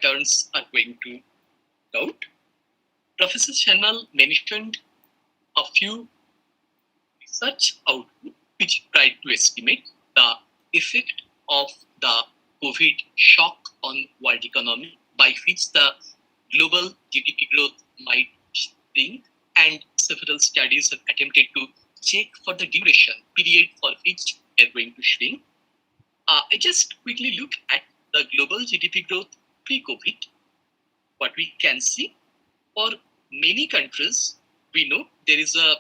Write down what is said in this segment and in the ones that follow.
patterns are going to out. Professor Channel mentioned a few research outputs which tried to estimate the effect of the COVID shock on world economy, by which the global GDP growth might shrink, and several studies have attempted to check for the duration period for which they are going to shrink. I just quickly look at the global GDP growth pre-COVID. What we can see, for many countries, we know there is a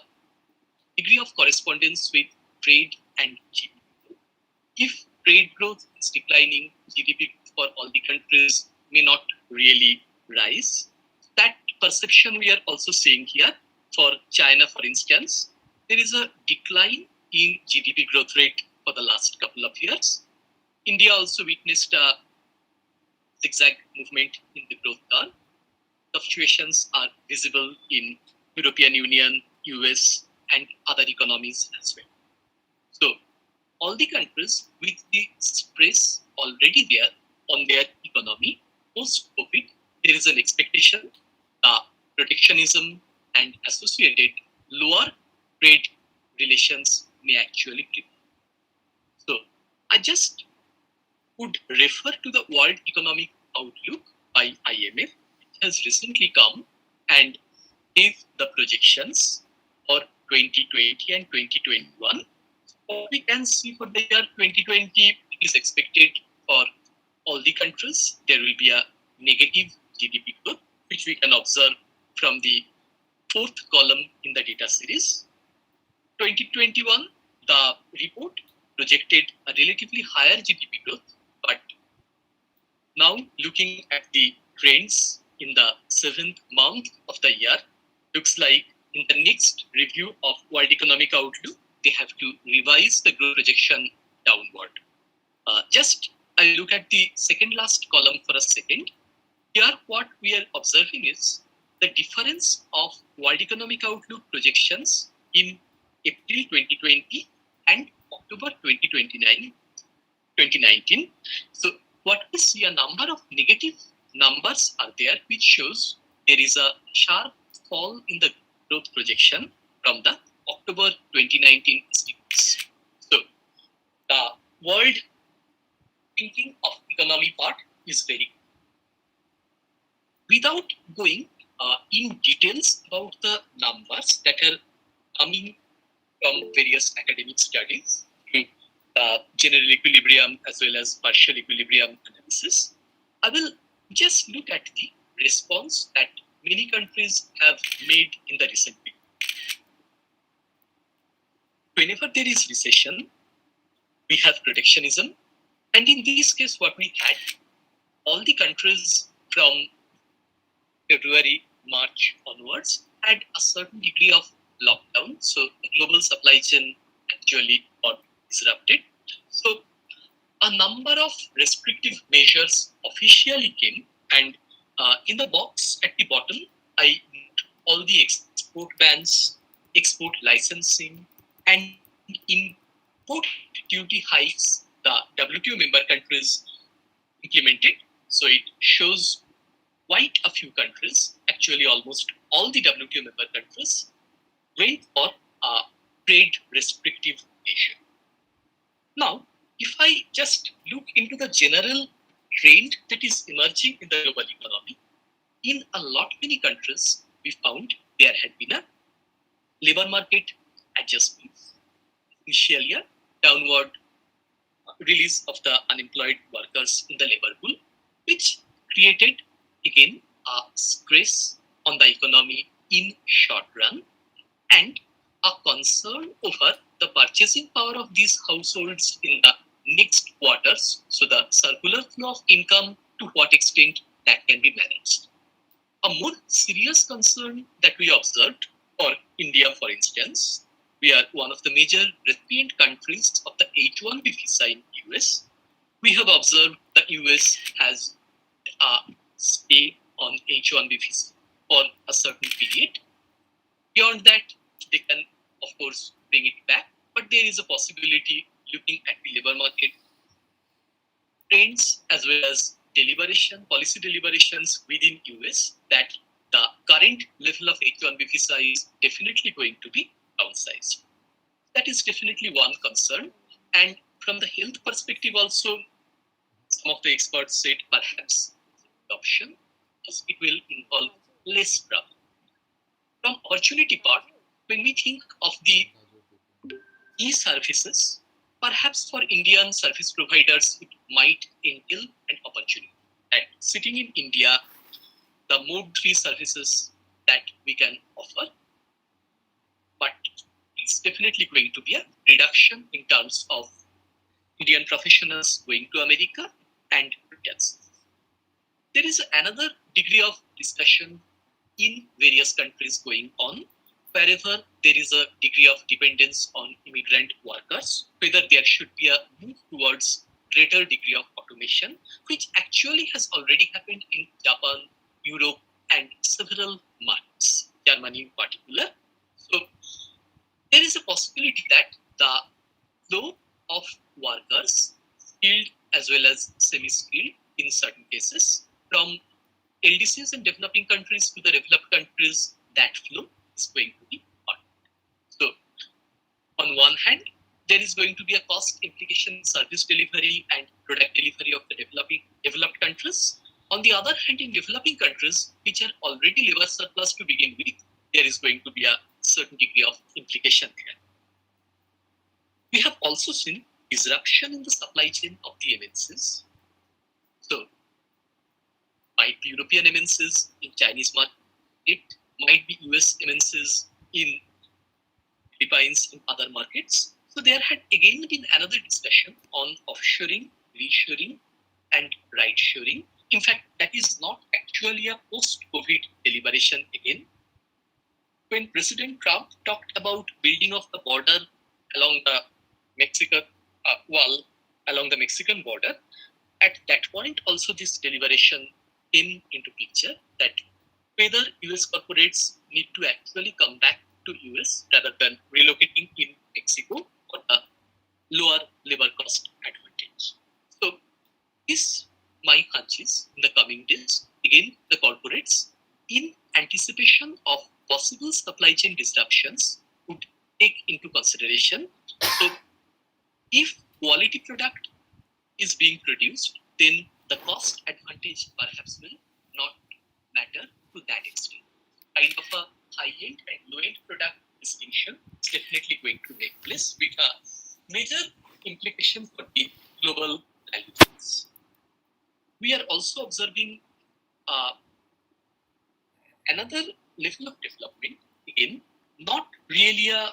degree of correspondence with trade and GDP growth. If trade growth is declining, GDP for all the countries may not really rise. That perception we are also seeing here. For China, for instance, there is a decline in GDP growth rate for the last couple of years. India also witnessed a zigzag movement in the growth curve. Fluctuations are visible in European Union, US, and other economies as well. So, all the countries with the stress already there on their economy post-COVID, there is an expectation protectionism and associated lower trade relations may actually prevail. So, I just would refer to the World Economic Outlook by IMF, which has recently come and gave the projections for 2020 and 2021. What we can see for the year 2020, it is expected for all the countries there will be a negative GDP growth, which we can observe from the fourth column in the data series. 2021, the report projected a relatively higher GDP growth, but now looking at the trends in the 7th month of the year, looks like in the next review of World Economic Outlook, they have to revise the growth projection downward. Just I'll look at the second last column for a second. Here, what we are observing is the difference of World Economic Outlook projections in April 2020 and October 2019. So, what we see, a number of negative numbers are there, which shows there is a sharp fall in the growth projection from the October 2019 estimates. So, the world thinking of economy part is very good. Without going in details about the numbers that are coming from various academic studies, general equilibrium as well as partial equilibrium analysis, I will just look at the response that many countries have made in the recent period. Whenever there is recession, we have protectionism, and in this case, what we had, all the countries from February, March onwards had a certain degree of lockdown, so the global supply chain actually got disrupted. So a number of restrictive measures officially came, and in the box at the bottom, I note all the export bans, export licensing, and import duty hikes the WTO member countries implemented. So it shows quite a few countries, actually almost all the WTO member countries, went for a trade restrictive measure. Now, if I just look into the general trend that is emerging in the global economy, in a lot many countries, we found there had been a labor market adjustments. Initially, a downward release of the unemployed workers in the labor pool, which created again a stress on the economy in short run, and a concern over the purchasing power of these households in the next quarters. So the circular flow of income, to what extent that can be managed. A more serious concern that we observed for India, for instance, we are one of the major recipient countries of the H-1B visa in US. We have observed the US has a stay on H-1B visa for a certain period. Beyond that, they can, of course, bring it back, but there is a possibility, looking at the labor market trends as well as policy deliberations within US that the current level of H-1B visa is definitely going to be downsized. That is definitely one concern. And from the health perspective also, some of the experts said perhaps the option because it will involve less travel. From opportunity part, when we think of the e-services, perhaps for Indian service providers, it might entail an opportunity. And sitting in India, the mode 3 services that we can offer, but it's definitely going to be a reduction in terms of Indian professionals going to America and returns. There is another degree of discussion in various countries going on, wherever there is a degree of dependence on immigrant workers, whether there should be a move towards greater degree of automation, which actually has already happened in Japan, Europe, and several markets, Germany in particular. So there is a possibility that the flow of workers, skilled as well as semi-skilled in certain cases, from LDCs in developing countries to the developed countries, that flow is going to be hard. So, on one hand, there is going to be a cost implication in service delivery and product delivery of the developed countries. On the other hand, in developing countries, which are already labor surplus to begin with, there is going to be a certain degree of implication there. We have also seen disruption in the supply chain of the MNCs. So, might be European MNCs in Chinese market, it might be US MNCs in Philippines in other markets. So there had again been another discussion on offshoring, reshoring, and right-shoring. In fact, that is not actually a post-COVID deliberation again. When President Trump talked about building of the border along the Mexican wall, along the Mexican border, at that point also this deliberation came into picture that whether US corporates need to actually come back to US rather than relocating in Mexico for the lower labor cost advantage. So this, my hunch is, in the coming days, again, the corporates, in anticipation of possible supply chain disruptions, would take into consideration. So if quality product is being produced, then the cost advantage perhaps will not matter to that extent. Kind of a high-end and low-end product distinction is definitely going to make place with a major implication for the global value chains. We are also observing another level of development, again, not really a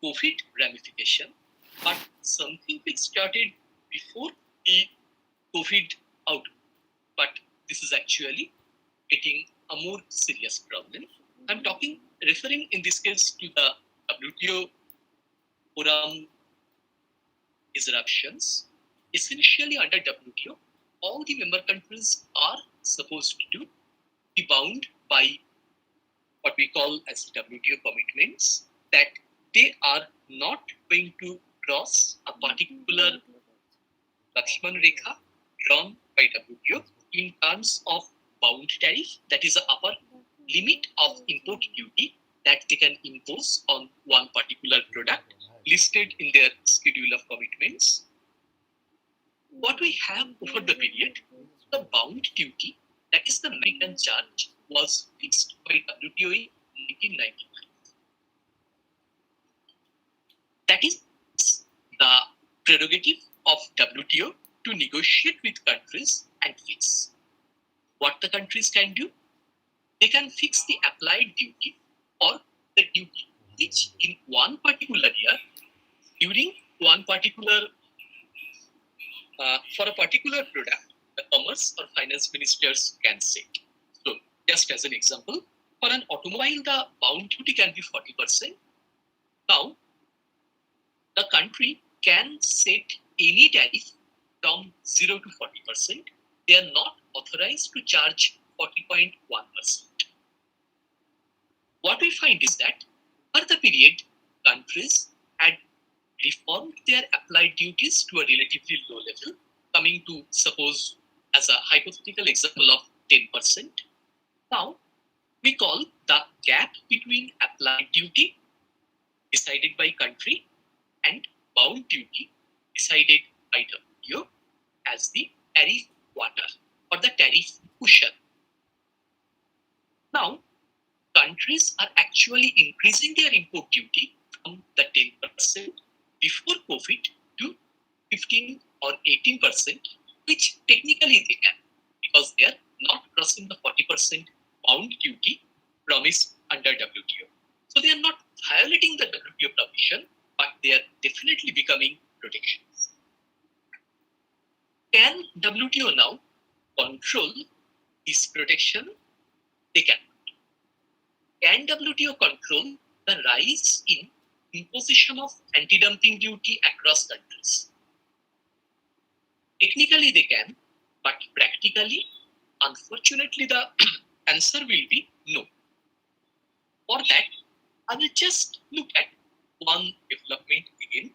COVID ramification, but something which started before the COVID outbreak. But this is actually getting a more serious problem. I'm referring in this case to the WTO forum disruptions. Essentially, under WTO, all the member countries are supposed to be bound by what we call as WTO commitments, that they are not going to cross a particular Lakshman Rekha drawn by WTO in terms of bound tariff, that is the upper limit of import duty that they can impose on one particular product listed in their schedule of commitments. What we have over the period, the bound duty, that is the American charge, was fixed by WTO in 1995. That is the prerogative of WTO to negotiate with countries and fix. What the countries can do, they can fix the applied duty or the duty which in one particular year, during one particular, for a particular product, the commerce or finance ministers can set. So, just as an example, for an automobile, the bound duty can be 40%. Now, the country can set any tariff from 0 to 40%. They are not authorized to charge 40.1%. What we find is that for the period, countries had reformed their applied duties to a relatively low level, coming to suppose as a hypothetical example of 10%. Now, we call the gap between applied duty decided by country and bound duty decided by WTO as the tariff quota or the tariff cushion. Now, countries are actually increasing their import duty from the 10% before COVID to 15 or 18%, which technically they can because they are not crossing the 40% bound duty promised under WTO. So they are not violating the WTO provision, but they are definitely becoming protections. Can WTO now control this protection? They can. Can WTO control the rise in imposition of anti-dumping duty across countries? Technically they can, but practically, unfortunately, the answer will be no. For that, I will just look at one development again,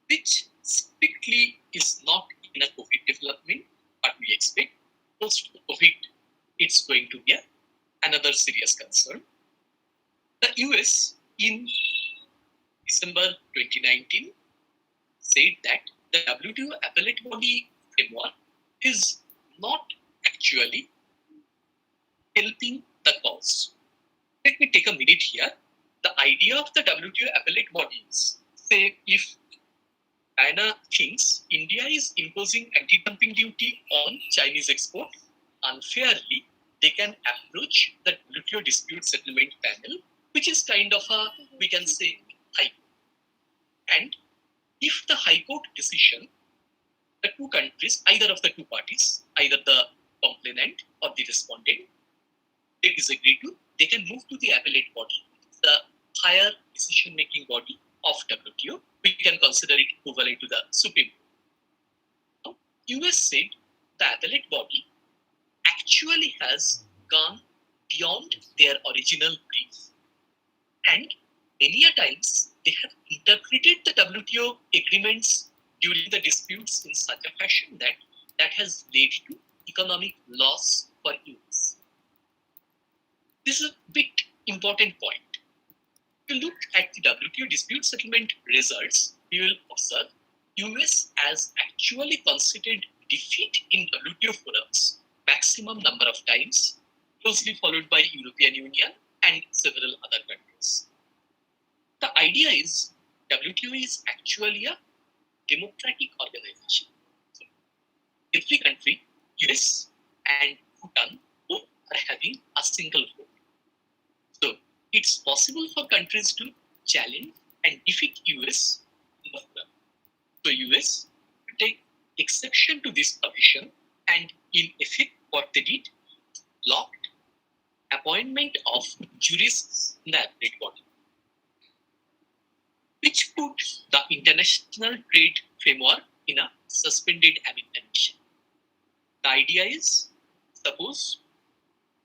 which strictly is not in a COVID development, but we expect post-COVID it's going to be another serious concern. The US in December 2019 said that the WTO appellate body framework is not actually helping the cause. Let me take a minute here. The idea of the WTO appellate body is, say, if China thinks India is imposing anti-dumping duty on Chinese export unfairly, they can approach the WTO dispute settlement panel, which is kind of a, we can say, high court. And if the high court decision, the two countries, either of the two parties, either the complainant or the respondent, they disagree to, they can move to the appellate body, the higher decision-making body of WTO. We can consider it equivalent to the Supreme Court. Now, US said the appellate body actually has gone beyond their original brief. And many a times they have interpreted the WTO agreements during the disputes in such a fashion that has led to economic loss for US. This is a bit important point. If you look at the WTO dispute settlement results, you will observe US has actually considered defeat in WTO forums maximum number of times, closely followed by European Union and several other countries. The idea is WTO is actually a democratic organization. So, every country, US and Bhutan, both are having a single vote. So it's possible for countries to challenge and defeat US in the forum. So US will take exception to this provision and in effect what they did, blocked appointment of jurists in the appellate body, which put the international trade framework in a suspended animation. The idea is, suppose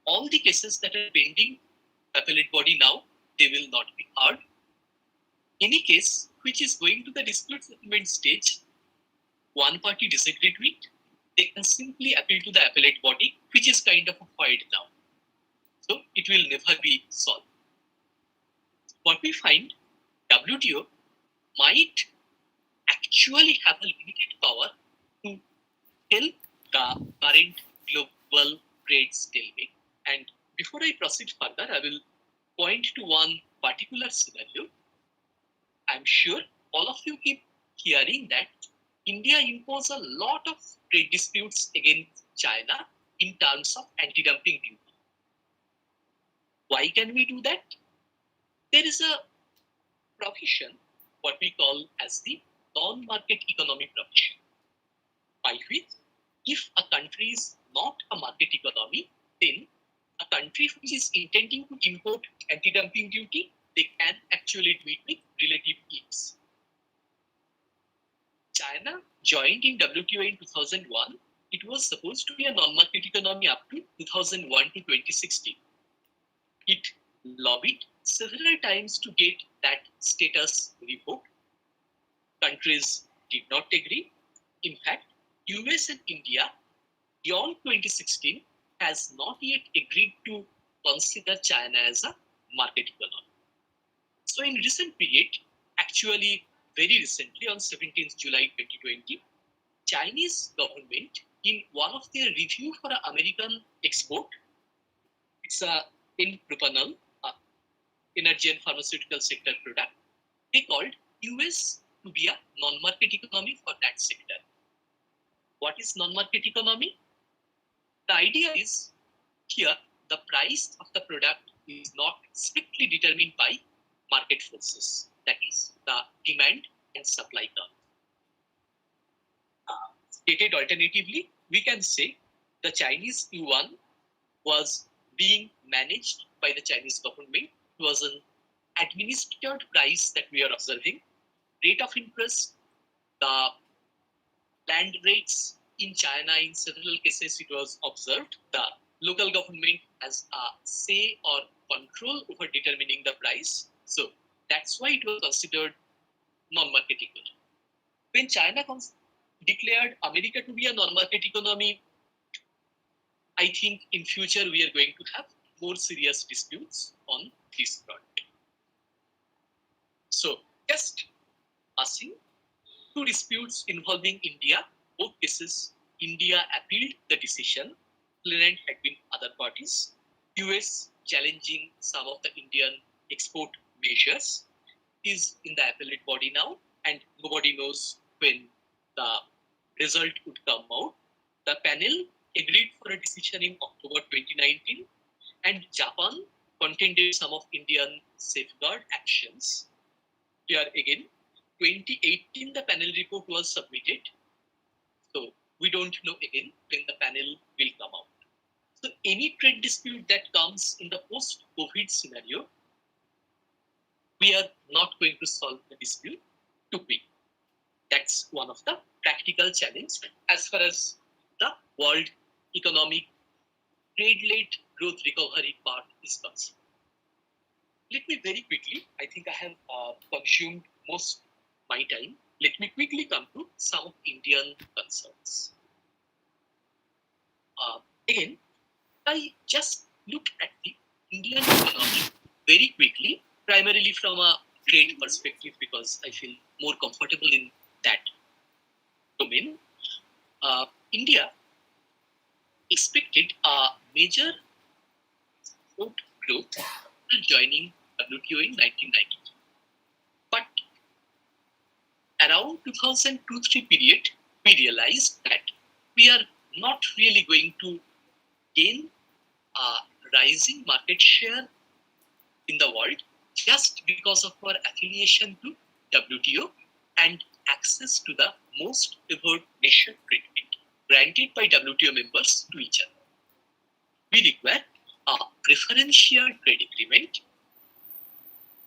all the cases that are pending appellate body now, they will not be heard. Any case which is going to the dispute settlement stage, one party disagreed with, they can simply appeal to the appellate body, which is kind of a void now. So it will never be solved. What we find, WTO might actually have a limited power to help the current global trade stalemate. And before I proceed further, I will point to one particular scenario. I'm sure all of you keep hearing that India imposed a lot of trade disputes against China in terms of anti-dumping duty. Why can we do that? There is a provision, what we call as the non-market economy provision, by which if a country is not a market economy, then a country which is intending to import anti-dumping duty, they can actually do it with relative ease. China joined in WTO in 2001. It was supposed to be a non-market economy up to 2001 to 2016. It lobbied several times to get that status revoked. Countries did not agree. In fact, US and India beyond 2016 has not yet agreed to consider China as a market economy. So in recent period, actually very recently on 17th July 2020, Chinese government in one of their review for an American export, it's a in propanol, energy and pharmaceutical sector product, they called US to be a non-market economy for that sector. What is non-market economy? The idea is here the price of the product is not strictly determined by market forces, that is the demand and supply curve. Stated alternatively, we can say the Chinese yuan was being managed by the Chinese government. It was an administered price that we are observing. Rate of interest, the land rates in China, in several cases, it was observed. The local government has a say or control over determining the price. So that's why it was considered non-market economy. When China declared America to be a non-market economy, I think in future we are going to have more serious disputes on this front. So just passing two disputes involving India. Both cases, India appealed the decision. Claimant had been other parties. US challenging some of the Indian export measures is in the appellate body now, and nobody knows when the result would come out. The panel agreed for a decision in October 2019, and Japan contended some of Indian safeguard actions. Here again, 2018 the panel report was submitted. So we don't know again when the panel will come out. So any trade dispute that comes in the post-COVID scenario, we are not going to solve the dispute too quick. That's one of the practical challenges as far as the world economic trade-led growth recovery part is concerned. Let me very quickly, I think I have consumed most my time. Let me quickly come to some of Indian concerns. Again, I just look at the Indian economy very quickly, primarily from a trade perspective because I feel more comfortable in that domain. India expected a major export growth after joining WTO in 1990. But around 2002-3 period, we realized that we are not really going to gain a rising market share in the world just because of our affiliation to WTO and access to the most favored nation treatment granted by WTO members to each other. We require a preferential trade agreement.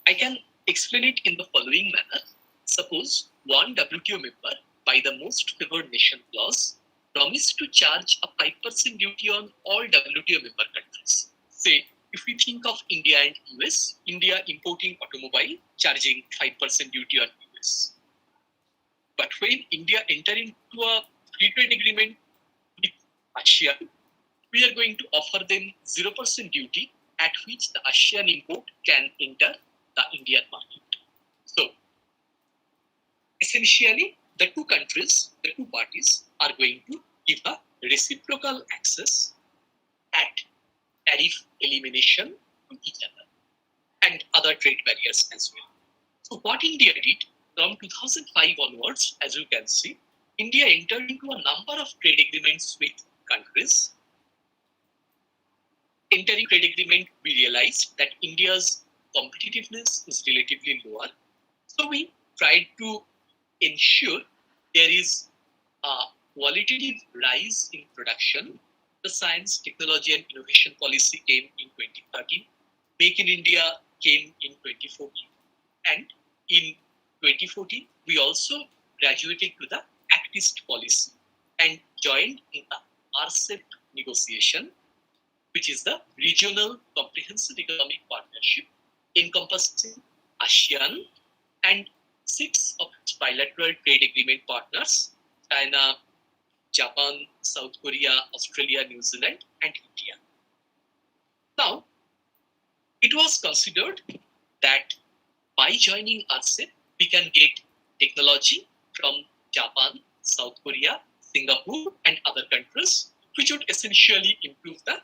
I can explain it in the following manner. Suppose one WTO member, by the most favored nation clause, promised to charge a 5% duty on all WTO member countries. Say, if we think of India and US, India importing automobile, charging 5% duty on US. But when India enter into a free trade agreement with ASEAN, we are going to offer them 0% duty at which the ASEAN import can enter the Indian market. So, essentially, the two countries, the two parties are going to give a reciprocal access at tariff elimination to each other and other trade barriers as well. So what India did from 2005 onwards, as you can see, India entered into a number of trade agreements with countries. Entering trade agreement, we realized that India's competitiveness is relatively lower. So we tried to ensure there is a qualitative rise in production. The Science, Technology and Innovation Policy came in 2013. Make in India came in 2014. And in 2014, we also graduated to the Act East policy and joined in the RCEP negotiation, which is the Regional Comprehensive Economic Partnership encompassing ASEAN and 6 of its bilateral trade agreement partners, China, Japan, South Korea, Australia, New Zealand, and India. Now, it was considered that by joining RCEP, we can get technology from Japan, South Korea, Singapore, and other countries, which would essentially improve the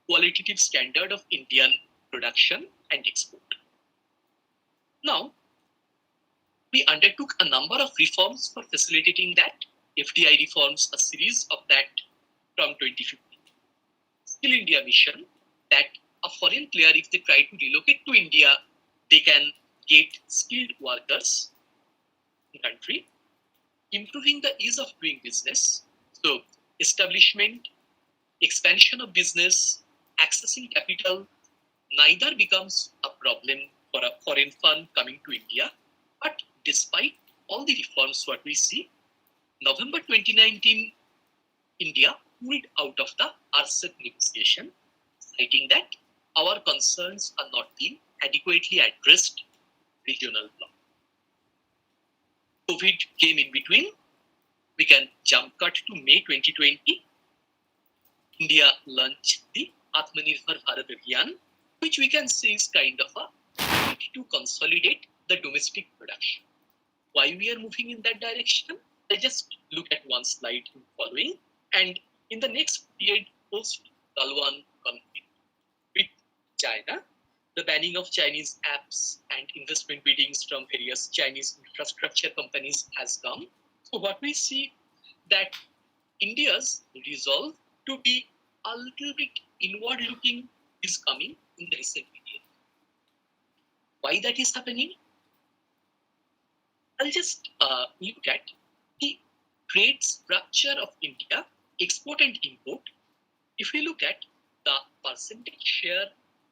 qualitative standard of Indian production and export. Now, we undertook a number of reforms for facilitating that. FDI reforms, a series of that from 2015. Skill India mission, that a foreign player, if they try to relocate to India, they can get skilled workers in the country. Improving the ease of doing business. So, establishment, expansion of business, accessing capital, neither becomes a problem for a foreign fund coming to India. But despite all the reforms, what we see, November 2019, India pulled out of the RCEP negotiation, citing that our concerns are not being adequately addressed regional law. COVID came in between. We can jump cut to May 2020. India launched the Atmanirbhar Bharat Abhiyan, which we can say is kind of a need to consolidate the domestic production. Why we are moving in that direction? I just look at one slide in following, and in the next period post-Galwan conflict with China, the banning of Chinese apps and investment biddings from various Chinese infrastructure companies has come. So what we see that India's resolve to be a little bit inward-looking is coming in the recent period. Why that is happening? I'll just look at the trade structure of India, export and import. If we look at the percentage share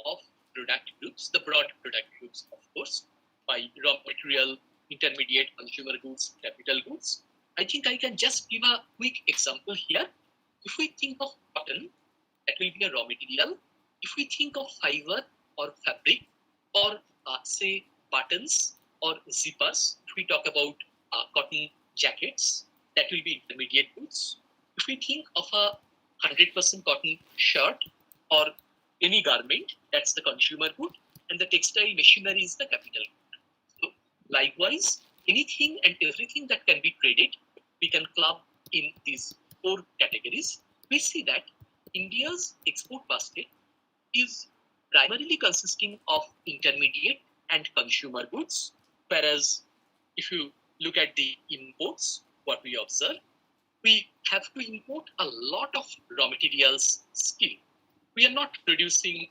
of product groups, the broad product groups, of course, by raw material, intermediate, consumer goods, capital goods, I think I can just give a quick example here. If we think of cotton, that will be a raw material. If we think of fiber or fabric, or say buttons or zippers, if we talk about cotton jackets, that will be intermediate goods. If we think of a 100% cotton shirt or any garment, that's the consumer good, and the textile machinery is the capital good. So, likewise, anything and everything that can be traded, we can club in these four categories. We see that India's export basket is primarily consisting of intermediate and consumer goods, whereas if you look at the imports, what we observe, we have to import a lot of raw materials still. We are not producing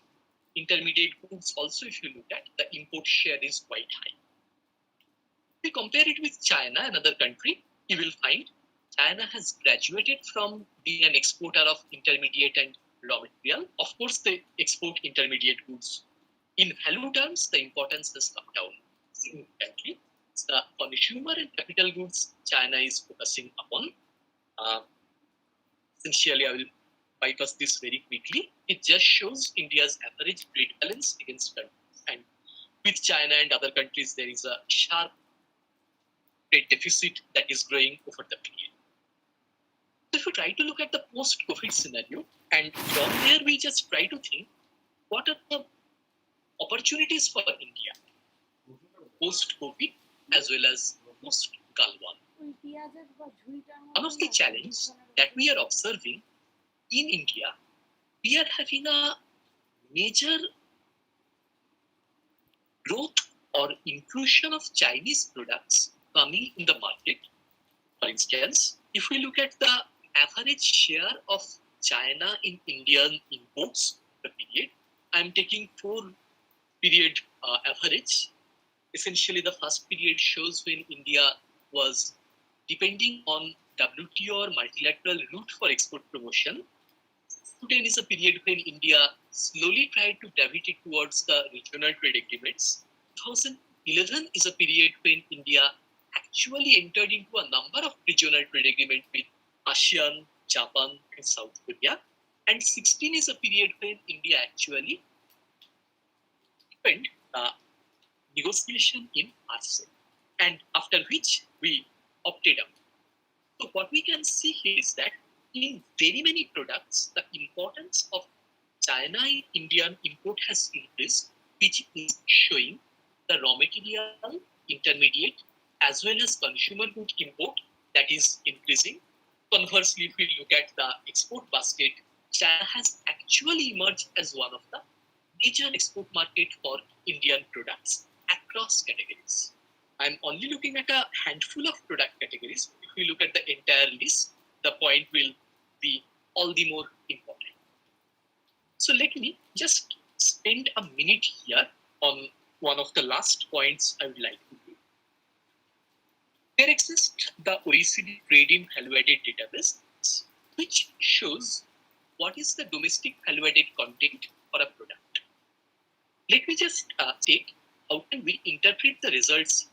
intermediate goods also. If you look at, the import share is quite high. If we compare it with China, another country, you will find China has graduated from being an exporter of intermediate and raw material. Of course, they export intermediate goods. In value terms, the importance has come down significantly. The consumer and capital goods China is focusing upon. Essentially, I will bypass this very quickly. It just shows India's average trade balance against countries. And with China and other countries, there is a sharp trade deficit that is growing over the period. So if you try to look at the post-COVID scenario, and from there we just try to think, what are the opportunities for India post-COVID as well as post-Galwan? One of the challenges that we are observing in India, we are having a major growth or inclusion of Chinese products coming in the market. For instance, if we look at the average share of China in Indian imports per period, I'm taking 4-period average. Essentially, the first period shows when India was depending on WTO or multilateral route for export promotion. 2010 is a period when India slowly tried to gravitate towards the regional trade agreements. 2011 is a period when India actually entered into a number of regional trade agreements with ASEAN, Japan, and South Korea. And 16 is a period when India actually opened negotiation in RCEP, and after which we opted out. So what we can see here is that In very many products, the importance of China in Indian import has increased, which is showing the raw material, intermediate, as well as consumer good import that is increasing. Conversely, if we look at the export basket, China has actually emerged as one of the major export market for Indian products across categories. I'm only looking at a handful of product categories. If we look at the entire list, the point will be all the more important. So let me just spend a minute here on one of the last points I would like to do. There exists the OECD Trade in Value-Added database, which shows what is the domestic value-added content for a product. Let me just take how can we interpret the results.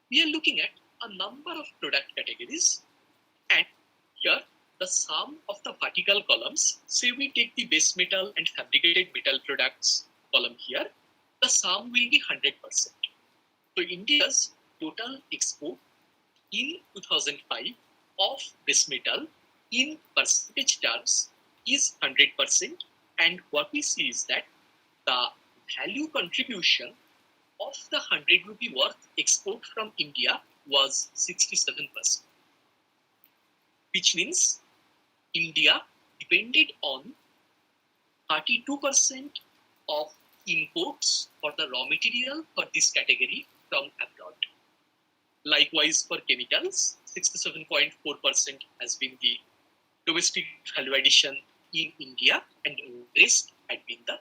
We are looking at a number of product categories, and here the sum of the vertical columns, say we take the base metal and fabricated metal products column here, the sum will be 100%. So India's total export in 2005 of base metal in percentage terms is 100%, and what we see is that the value contribution of the 100 rupee worth export from India was 67%, which means India depended on 32% of imports for the raw material for this category from abroad. Likewise, for chemicals, 67.4% has been the domestic value addition in India, and the rest had been the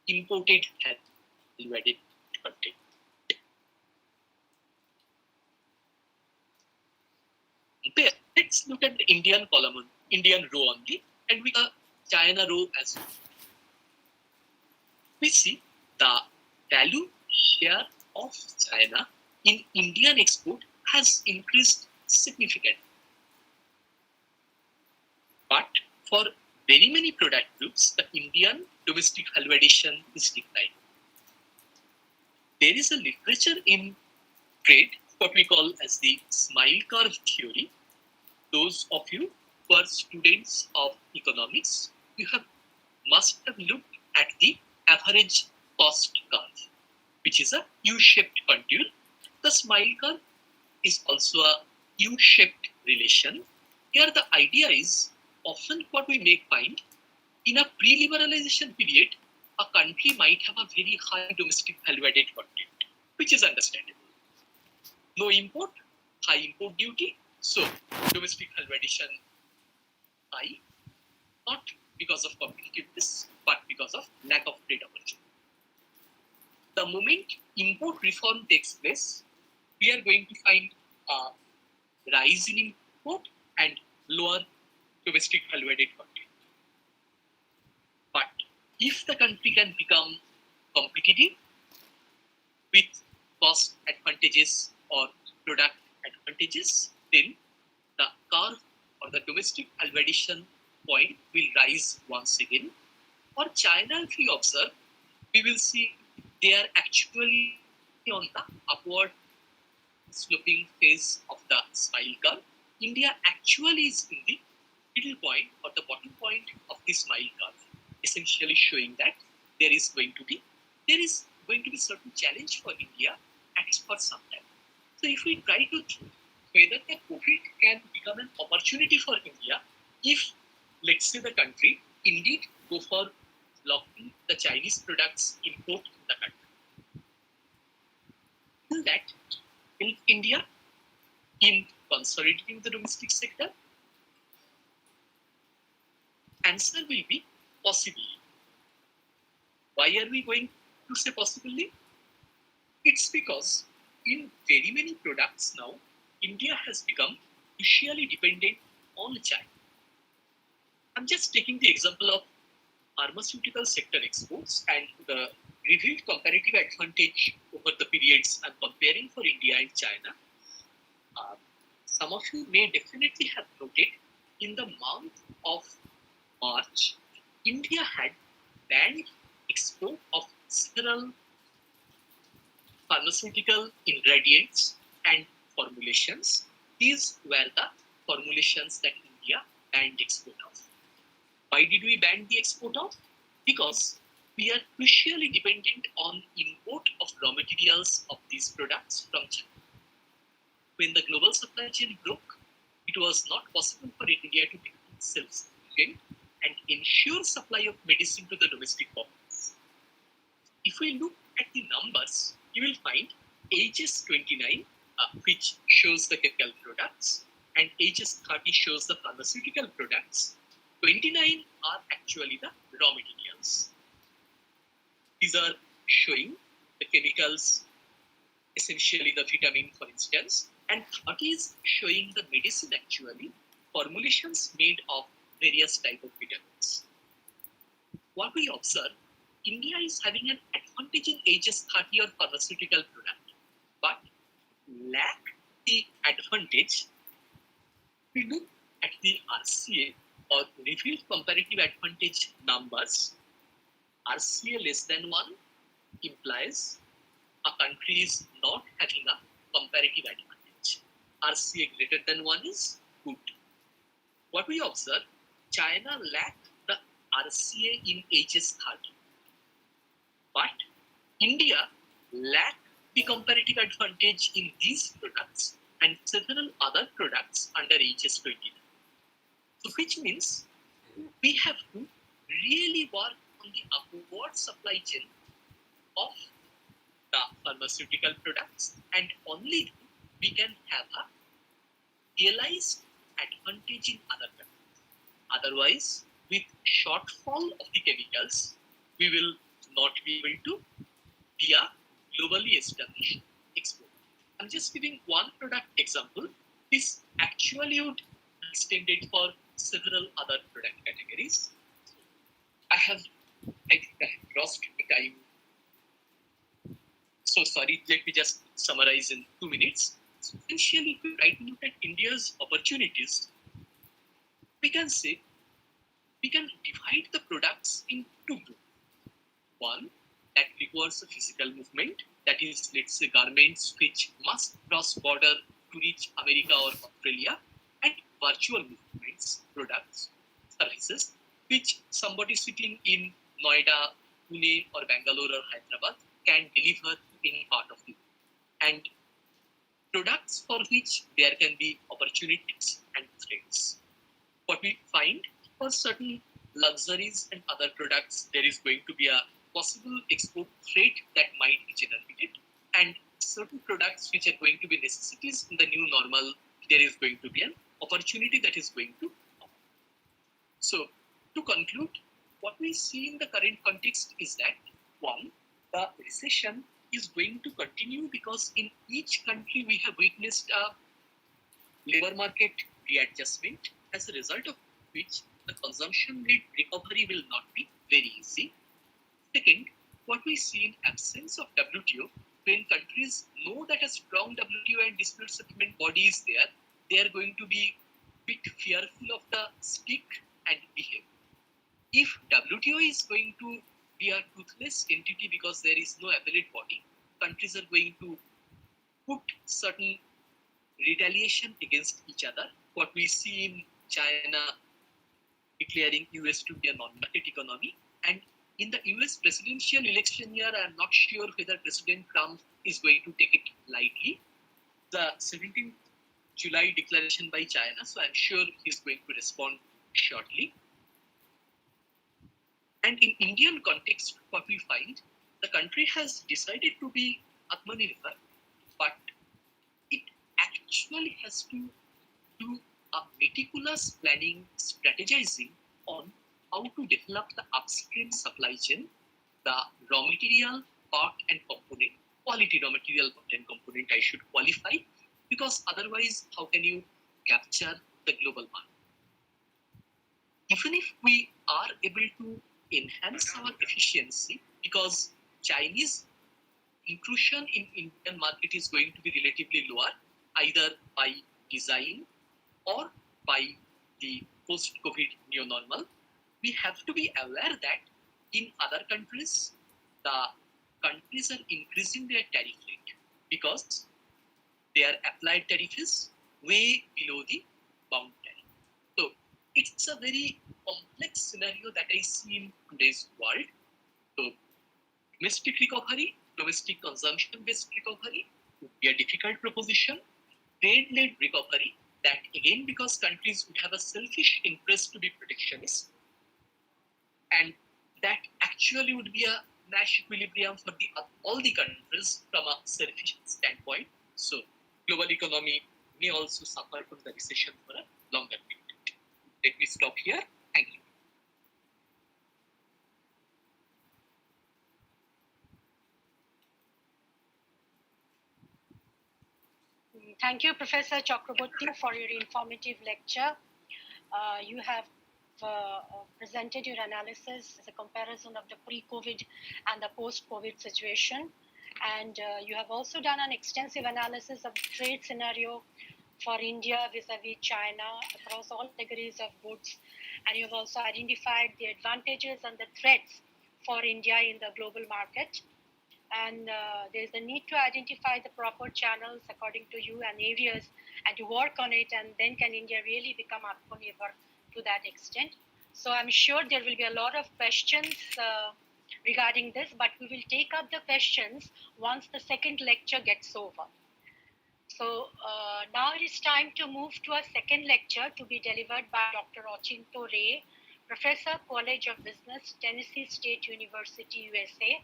imported value added content. Let's look at the Indian column, Indian row only, and we have China row as well. We see the value share of China in Indian export has increased significantly. But for very many product groups, the Indian domestic value addition is declining. There is a literature in trade, what we call as the smile curve theory. Those of you who are students of economics, you must have looked at the average cost curve, which is a U-shaped contour. The smile curve is also a U-shaped relation. Here the idea is often what we may find in a pre-liberalization period, a country might have a very high domestic value-added content, which is understandable. No import, high import duty, so domestic value addition high, not because of competitiveness, but because of lack of trade opportunity. The moment import reform takes place, we are going to find a rise in import and lower domestic value-added content. But if the country can become competitive with cost advantages or product advantages, then the curve or the domestic value addition point will rise once again. For China, if we observe, we will see they are actually on the upward sloping phase of the smile curve. India actually is in the middle point or the bottom point of the smile curve, essentially showing that there is going to be certain challenge for India at least for some time. So if we try to think whether the COVID can become an opportunity for India, if let's say the country indeed go for blocking the Chinese products import in the country, will that help India in consolidating the domestic sector? Answer will be possibly. Why are we going to say possibly? It's because in very many products now, India has become crucially dependent on China. I'm just taking the example of pharmaceutical sector exports and the revealed comparative advantage over the periods I'm comparing for India and China. Some of you may definitely have noted in the month of March, India had banned export of several pharmaceutical ingredients and formulations. These were the formulations that India banned export of. Why did we ban the export of? Because we are crucially dependent on import of raw materials of these products from China. When the global supply chain broke, it was not possible for India to become self-sufficient and ensure supply of medicine to the domestic populace. If we look at the numbers, you will find HS29, which shows the chemical products, and HS30 shows the pharmaceutical products. 29 are actually the raw materials. These are showing the chemicals, essentially the vitamin, for instance, and 30 is showing the medicine, actually, formulations made of various type of vitamins. What we observe, India is having an advantage in HS30 or pharmaceutical product, but lack the advantage. We look at the RCA or revealed comparative advantage numbers. RCA less than 1 implies a country is not having a comparative advantage. RCA greater than 1 is good. What we observe, China lacked the RCA in HS30, but India lacked the comparative advantage in these products and several other products under HS29. So which means we have to really work on the upward supply chain of the pharmaceutical products, and only then we can have a realized advantage in other countries. Otherwise, with shortfall of the chemicals, we will not be able to be a globally established exporter. I'm just giving one product example. This actually would be extended for several other product categories. I think I have lost time. So sorry, let me just summarize in 2 minutes. So essentially, if we try to look at India's opportunities, we can say we can divide the products in two groups. One that requires a physical movement, that is, let's say, garments which must cross border to reach America or Australia, and virtual movements, products, services, which somebody sitting in Noida, Pune, or Bangalore or Hyderabad can deliver to any part of the world. And products for which there can be opportunities and threats. What we find, for certain luxuries and other products, there is going to be a possible export threat that might be generated, and certain products which are going to be necessities in the new normal, there is going to be an opportunity that is going to come. So, to conclude, what we see in the current context is that, one, the recession is going to continue because in each country we have witnessed a labor market readjustment, as a result of which the consumption rate recovery will not be very easy. Second, what we see in absence of WTO, when countries know that a strong WTO and dispute settlement body is there, they are going to be a bit fearful of the stick and behave. If WTO is going to be a toothless entity because there is no appellate body, countries are going to put certain retaliation against each other. What we see in China declaring US to be a non-market economy, and in the US presidential election year, I am not sure whether President Trump is going to take it lightly. The 17th July declaration by China, so I'm sure he's going to respond shortly. And in Indian context, what we find, the country has decided to be Atmanirbhar, but it actually has to do a meticulous planning, strategizing on how to develop the upstream supply chain, the raw material part and component, quality raw material part and component I should qualify, because otherwise how can you capture the global market? Even if we are able to enhance our efficiency, because Chinese intrusion in Indian market is going to be relatively lower, either by design or by the post-COVID new normal, we have to be aware that in other countries, the countries are increasing their tariff rate because their applied tariff is way below the boundary. So it's a very complex scenario that I see in today's world. So domestic recovery, domestic consumption-based recovery would be a difficult proposition. Trade-led recovery, that again because countries would have a selfish interest to be protectionist, and that actually would be a Nash equilibrium for all the countries from a selfish standpoint. So global economy may also suffer from the recession for a longer period. Let me stop here. Thank you. Thank you, Professor Chakraborty, for your informative lecture. You have presented your analysis as a comparison of the pre-COVID and the post-COVID situation. And you have also done an extensive analysis of the trade scenario for India vis-a-vis China across all categories of goods. And you've also identified the advantages and the threats for India in the global market. And there's a need to identify the proper channels according to you and areas and to work on it, and then can India really become Atmanirbhar to that extent. So I'm sure there will be a lot of questions regarding this, but we will take up the questions once the second lecture gets over. So now it is time to move to a second lecture to be delivered by Dr. Ochinto Ray, Professor, College of Business, Tennessee State University, USA.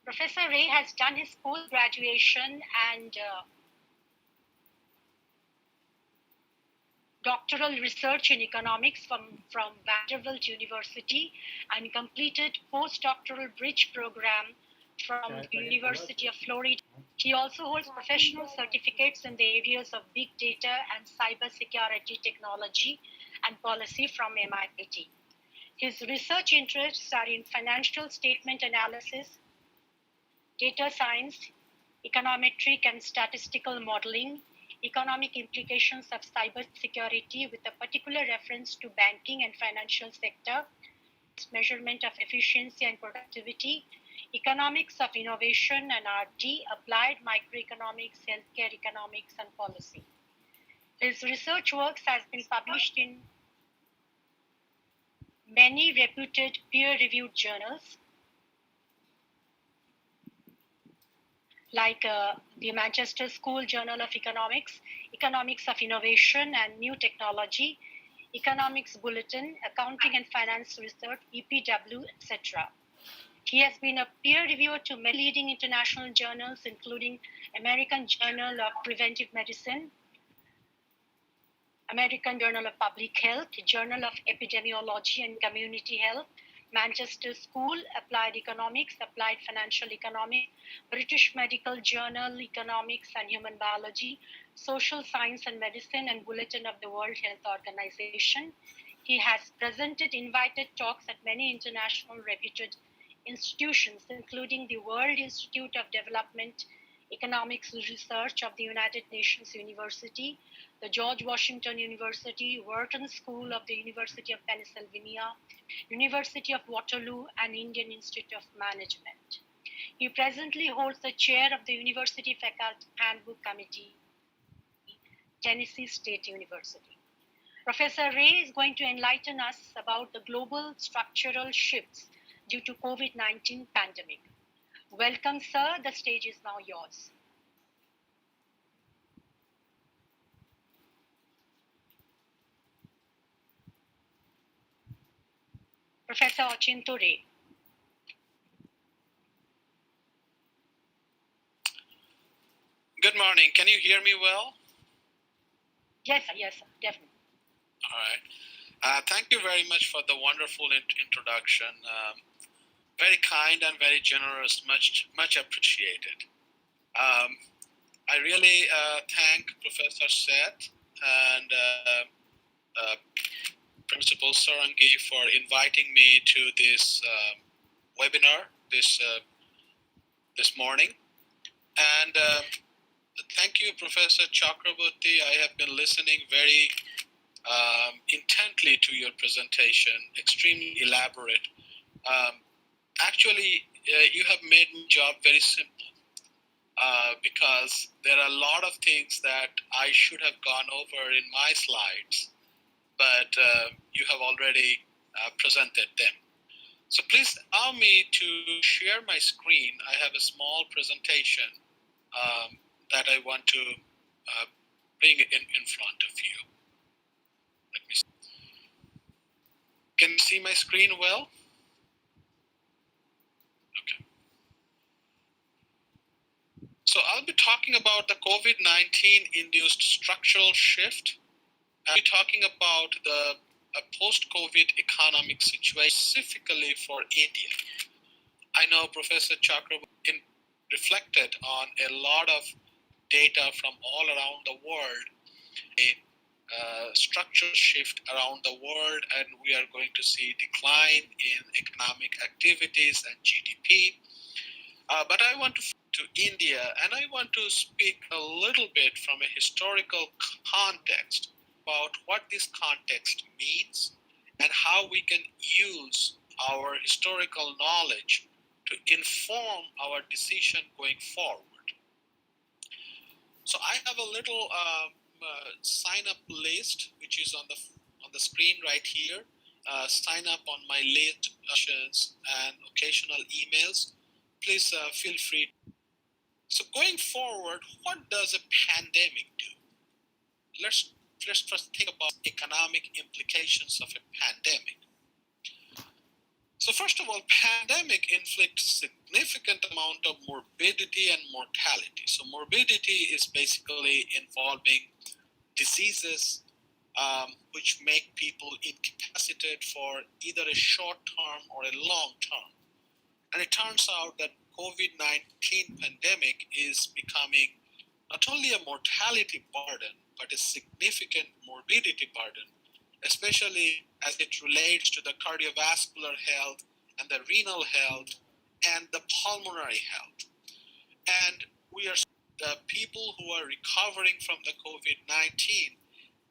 Professor Ray has done his post-graduation and doctoral research in economics from Vanderbilt University and completed postdoctoral bridge program from the University of Florida. He also holds professional certificates in the areas of big data and cybersecurity technology and policy from MIT. His research interests are in financial statement analysis, data science, econometric and statistical modeling, economic implications of cybersecurity with a particular reference to banking and financial sector, measurement of efficiency and productivity, economics of innovation and R&D, applied microeconomics, healthcare economics, and policy. His research works has been published in many reputed peer-reviewed journals, like the Manchester School Journal of Economics, Economics of Innovation and New Technology, Economics Bulletin, Accounting and Finance Research, EPW, etc. He has been a peer reviewer to many leading international journals, including American Journal of Preventive Medicine, American Journal of Public Health, Journal of Epidemiology and Community Health, Manchester School, Applied Economics, Applied Financial Economics, British Medical Journal, Economics and Human Biology, Social Science and Medicine, and Bulletin of the World Health Organization. He has presented invited talks at many international reputed institutions, including the World Institute of Development Economics Research of the United Nations University, the George Washington University, Wharton School of the University of Pennsylvania, University of Waterloo, and Indian Institute of Management. He presently holds the chair of the University Faculty Handbook Committee, Tennessee State University. Professor Ray is going to enlighten us about the global structural shifts due to COVID-19 pandemic. Welcome, sir. The stage is now yours. Professor Ochinto Ray. Good morning. Can you hear me well? Yes, definitely. All right. Thank you very much for the wonderful introduction. Very kind and very generous, much appreciated. I really thank Professor Seth and Principal Sarangi for inviting me to this webinar this morning. And thank you, Professor Chakraborty. I have been listening very intently to your presentation, extremely elaborate. Actually, you have made my job very simple. because there are a lot of things that I should have gone over in my slides, but you have already presented them. So please allow me to share my screen. I have a small presentation that I want to bring in front of you. Let me see. Can you see my screen well? Okay. So I'll be talking about the COVID-19 induced structural shift. I'll be talking about the post-COVID economic situation specifically for India. I know Professor Chakraborty reflected on a lot of data from all around the world, a structural shift around the world, and we are going to see decline in economic activities and GDP. But I want to India, and I want to speak a little bit from a historical context about what this context means and how we can use our historical knowledge to inform our decision going forward. So I have a little sign up list which is on the screen right here. Sign up on my list and occasional emails. Please feel free. So going forward, what does a pandemic do? Let's first think about economic implications of a pandemic. So first of all, pandemic inflicts significant amount of morbidity and mortality. So morbidity is basically involving diseases which make people incapacitated for either a short term or a long term. And it turns out that COVID-19 pandemic is becoming not only a mortality burden, but a significant morbidity burden, especially as it relates to the cardiovascular health and the renal health and the pulmonary health. And we are the people who are recovering from the COVID-19,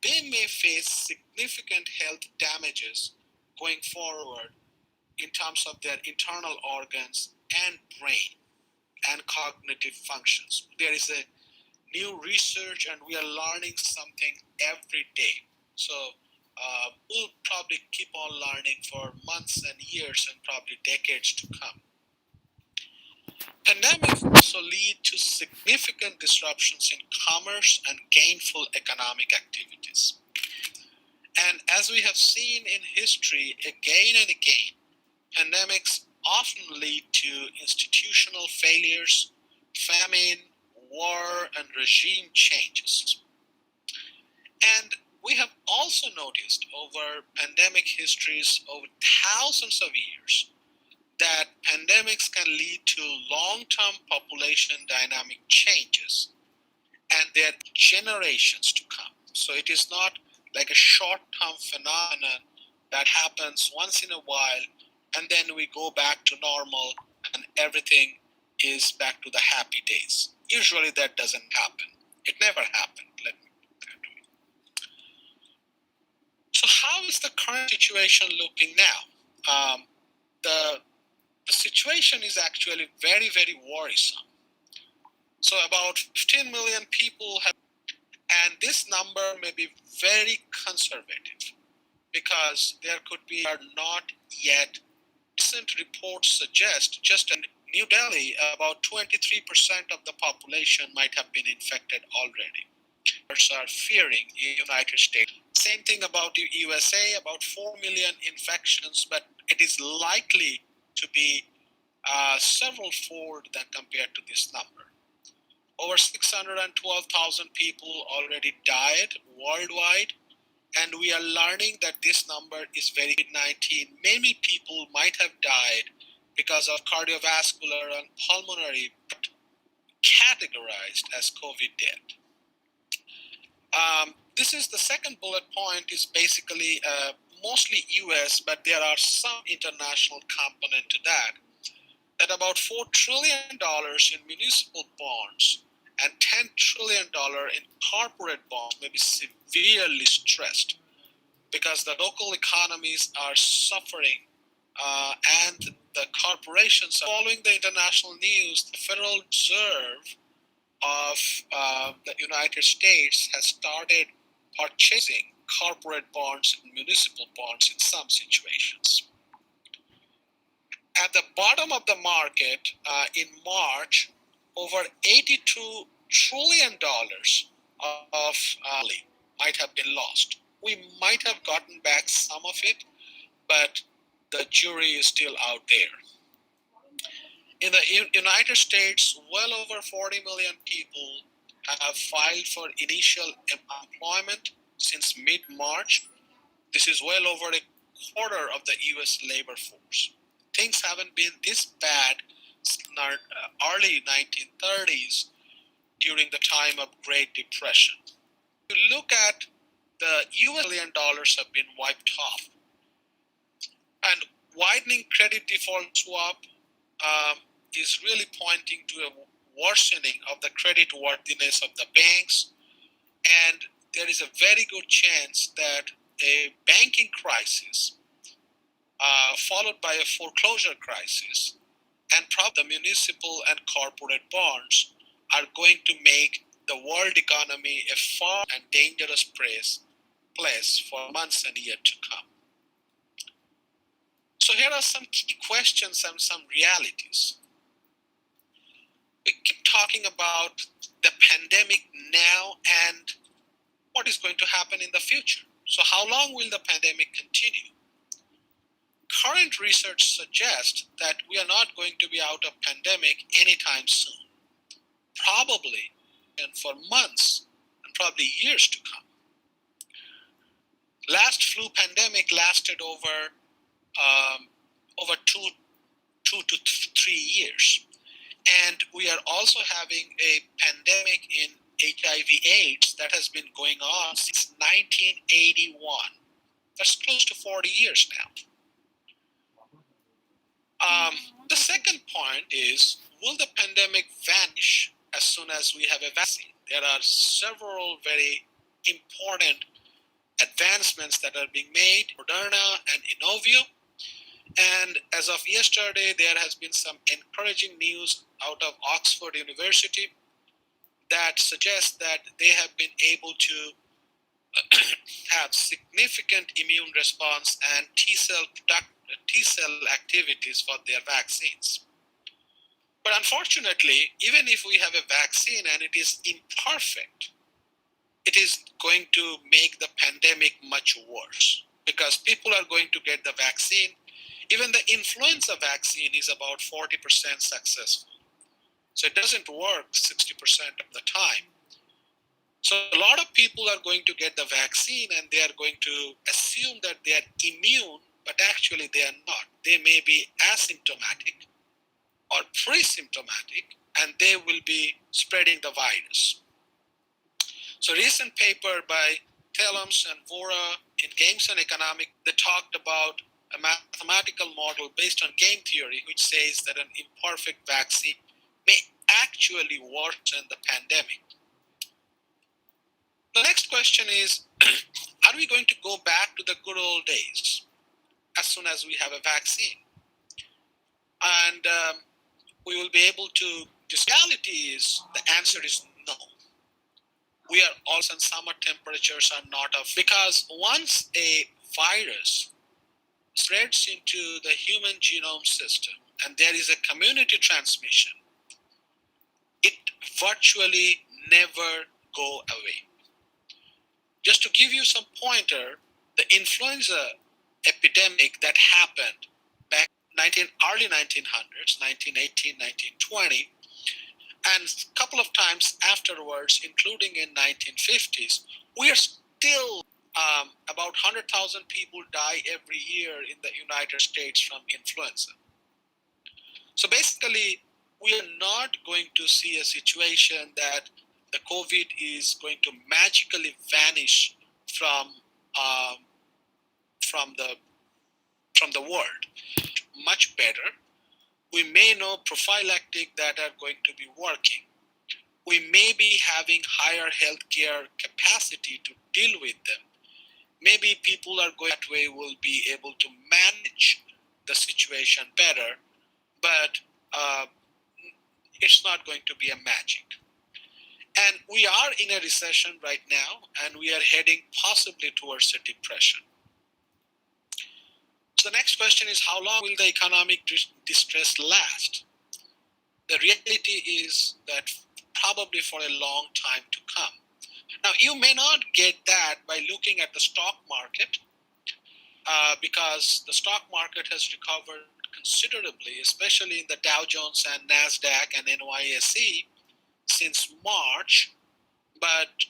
they may face significant health damages going forward in terms of their internal organs and brain and cognitive functions. There is a new research and we are learning something every day. So we'll probably keep on learning for months and years and probably decades to come. Pandemics also lead to significant disruptions in commerce and gainful economic activities. And as we have seen in history again and again, pandemics often lead to institutional failures, famine, war, and regime changes. And we have also noticed over pandemic histories over thousands of years that pandemics can lead to long-term population dynamic changes and their generations to come. So it is not like a short-term phenomenon that happens once in a while and then we go back to normal and everything is back to the happy days. Usually that doesn't happen. It never happened. Let me put that way. So how is the current situation looking now? The situation is actually very, very worrisome. So about 15 million people have, and this number may be very conservative because there could be are not yet. Recent reports suggest just in New Delhi, about 23% of the population might have been infected already. Experts are fearing in the United States. Same thing about the USA, about 4 million infections, but it is likely to be several fold than compared to this number. Over 612,000 people already died worldwide, and we are learning that this number is very COVID-19. Many people might have died because of cardiovascular and pulmonary, but categorized as COVID death. This is the second bullet point is basically mostly US, but there are some international component to that about $4 trillion in municipal bonds and $10 trillion in corporate bonds may be severely stressed because the local economies are suffering and the corporations are following the international news. The Federal Reserve of the United States has started purchasing corporate bonds and municipal bonds in some situations. At the bottom of the market in March, over $82 trillion of money might have been lost. We might have gotten back some of it, but the jury is still out there. In the United States, well over 40 million people have filed for initial employment since mid-March. This is well over a quarter of the US labor force. Things haven't been this bad since early 1930s during the time of Great Depression. If you look at the US $1 billion have been wiped off. And widening credit default swap is really pointing to a worsening of the credit worthiness of the banks. And there is a very good chance that a banking crisis followed by a foreclosure crisis and probably the municipal and corporate bonds are going to make the world economy a far and dangerous place for months and years to come. So here are some key questions and some realities. We keep talking about the pandemic now and what is going to happen in the future. So how long will the pandemic continue? Current research suggests that we are not going to be out of pandemic anytime soon. Probably and for months and probably years to come. Last flu pandemic lasted over 2 to 3 years. And we are also having a pandemic in HIV/AIDS that has been going on since 1981. That's close to 40 years now. The second point is, will the pandemic vanish as soon as we have a vaccine? There are several very important advancements that are being made, Moderna and Inovio. And as of yesterday, there has been some encouraging news out of Oxford University that suggests that they have been able to have significant immune response and T-cell activities for their vaccines. But unfortunately, even if we have a vaccine and it is imperfect, it is going to make the pandemic much worse because people are going to get the vaccine. Even the influenza vaccine is about 40% successful. So it doesn't work 60% of the time. So a lot of people are going to get the vaccine and they are going to assume that they are immune, but actually they are not. They may be asymptomatic or pre-symptomatic, and they will be spreading the virus. So a recent paper by Thelums and Vora in Games and Economics, they talked about a mathematical model based on game theory, which says that an imperfect vaccine may actually worsen the pandemic. The next question is, are we going to go back to the good old days as soon as we have a vaccine? And we will be able to, this reality is, the answer is no. We are also, and summer temperatures are not of, because once a virus spreads into the human genome system and there is a community transmission, it virtually never go away. Just to give you some pointer, the influenza epidemic that happened back early 1900s, 1918, 1920, and a couple of times afterwards, including in 1950s, we are still about 100,000 people die every year in the United States from influenza. So basically, we are not going to see a situation that the COVID is going to magically vanish from the world. Much better. We may know prophylactic that are going to be working. We may be having higher healthcare capacity to deal with them. Maybe people are going that way will be able to manage the situation better, but it's not going to be a magic. And we are in a recession right now, and we are heading possibly towards a depression. So the next question is, how long will the economic distress last? The reality is that probably for a long time to come. Now, you may not get that by looking at the stock market, because the stock market has recovered considerably, especially in the Dow Jones and NASDAQ and NYSE since March. But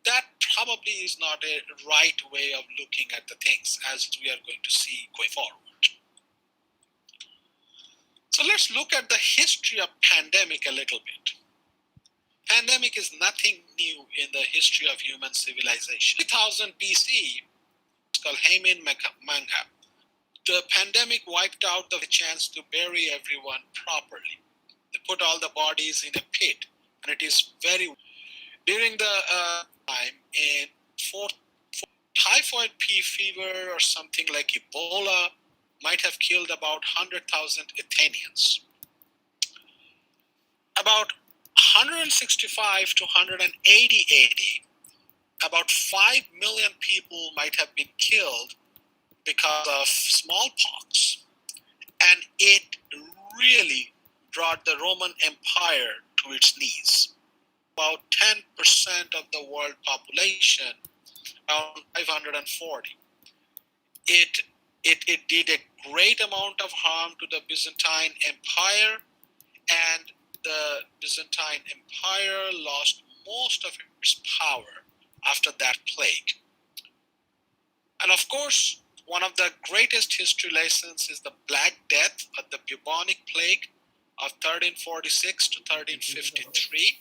that probably is not a right way of looking at the things, as we are going to see going forward. So let's look at the history of pandemic a little bit. Pandemic is nothing new in the history of human civilization. 3000 BC, it's called Heimin Manga. The pandemic wiped out the chance to bury everyone properly. They put all the bodies in a pit, and it is very... During the time in typhoid fever or something like Ebola might have killed about 100,000 Athenians. About 165 to 180 AD, about 5 million people might have been killed because of smallpox. And it really brought the Roman Empire to its knees. About 10% of the world population, around 540. It did a great amount of harm to the Byzantine Empire, and the Byzantine Empire lost most of its power after that plague. And of course, one of the greatest history lessons is the Black Death, or the bubonic plague of 1346 to 1353,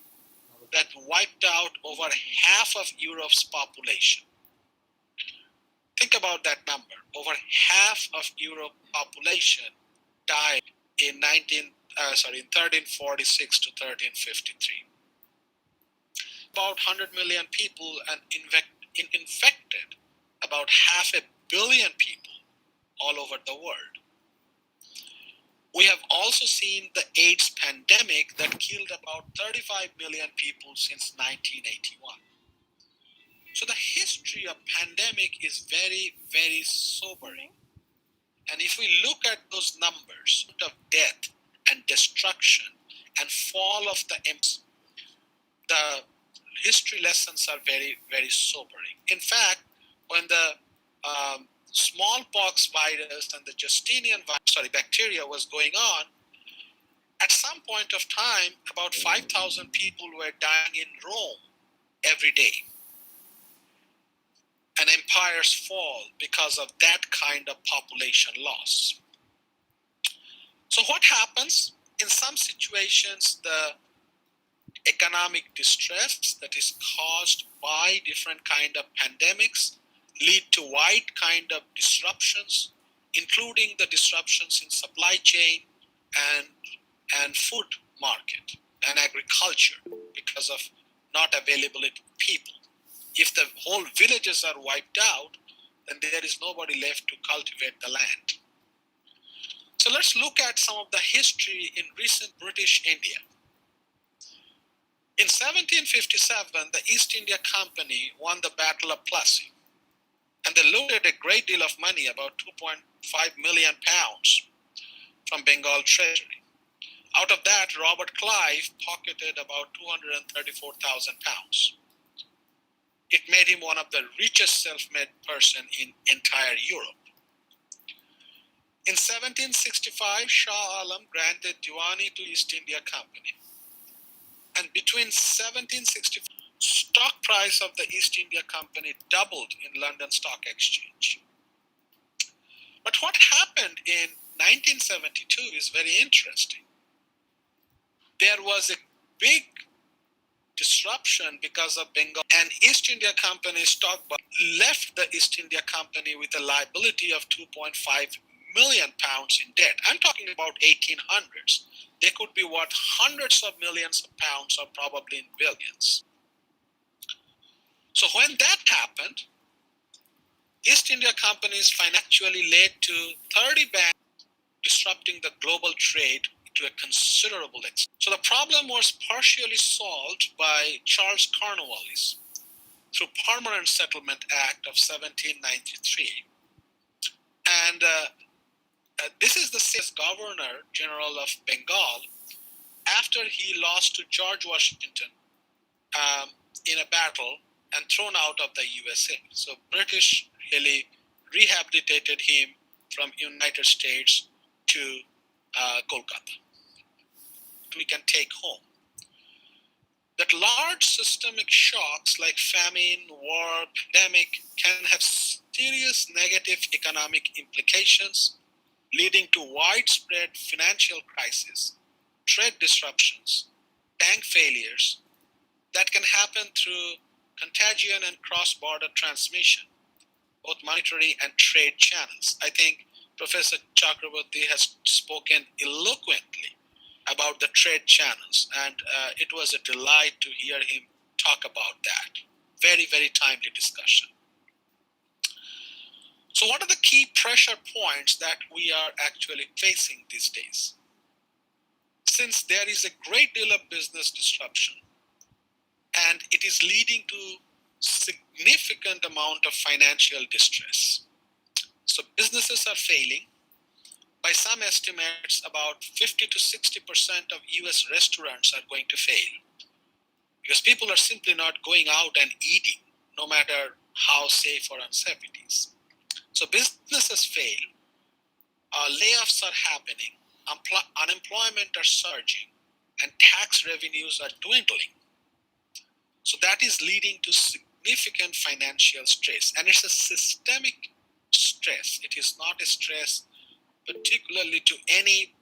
that wiped out over half of Europe's population. Think about that number. Over half of Europe's population died in 1346 to 1353. About 100 million people and infected about 500 million people all over the world. We have also seen the AIDS pandemic that killed about 35 million people since 1981. So the history of pandemic is very, very sobering. And if we look at those numbers of death and destruction and fall of the history lessons are very, very sobering. In fact, when the smallpox virus and the bacteria was going on, at some point of time, about 5,000 people were dying in Rome every day. And empires fall because of that kind of population loss. So what happens? In some situations, the economic distress that is caused by different kind of pandemics lead to wide kind of disruptions, including the disruptions in supply chain and food market and agriculture because of not availability of people. If the whole villages are wiped out, then there is nobody left to cultivate the land. So let's look at some of the history in recent British India. In 1757, the East India Company won the Battle of Plassey, and they looted a great deal of money, about 2.5 million pounds, from Bengal Treasury. Out of that, Robert Clive pocketed about 234,000 pounds. It made him one of the richest self-made person in entire Europe. In 1765, Shah Alam granted Diwani to East India Company. And between 1765, stock price of the East India Company doubled in London Stock Exchange. But what happened in 1972 is very interesting. There was a big disruption because of Bengal, and East India Company stock left the East India Company with a liability of 2.5 million pounds in debt. I'm talking about 1800s. They could be worth hundreds of millions of pounds or probably in billions. So when that happened, East India Company's financially led to 30 banks disrupting the global trade to a considerable extent. So the problem was partially solved by Charles Cornwallis through Permanent Settlement Act of 1793. And this is the same Governor General of Bengal after he lost to George Washington in a battle and thrown out of the USA. So British really rehabilitated him from United States to Kolkata. We can take home. That large systemic shocks like famine, war, pandemic can have serious negative economic implications, leading to widespread financial crisis, trade disruptions, bank failures that can happen through contagion and cross-border transmission, both monetary and trade channels. I think Professor Chakraborty has spoken eloquently about the trade channels, and it was a delight to hear him talk about that. Very, very timely discussion. So what are the key pressure points that we are actually facing these days? Since there is a great deal of business disruption, and it is leading to significant amount of financial distress. So businesses are failing. By some estimates, about 50 to 60% of US restaurants are going to fail because people are simply not going out and eating, no matter how safe or unsafe it is. So businesses fail, layoffs are happening, unemployment are surging, and tax revenues are dwindling. So that is leading to significant financial stress, and it's a systemic stress. It is not a stress particularly to any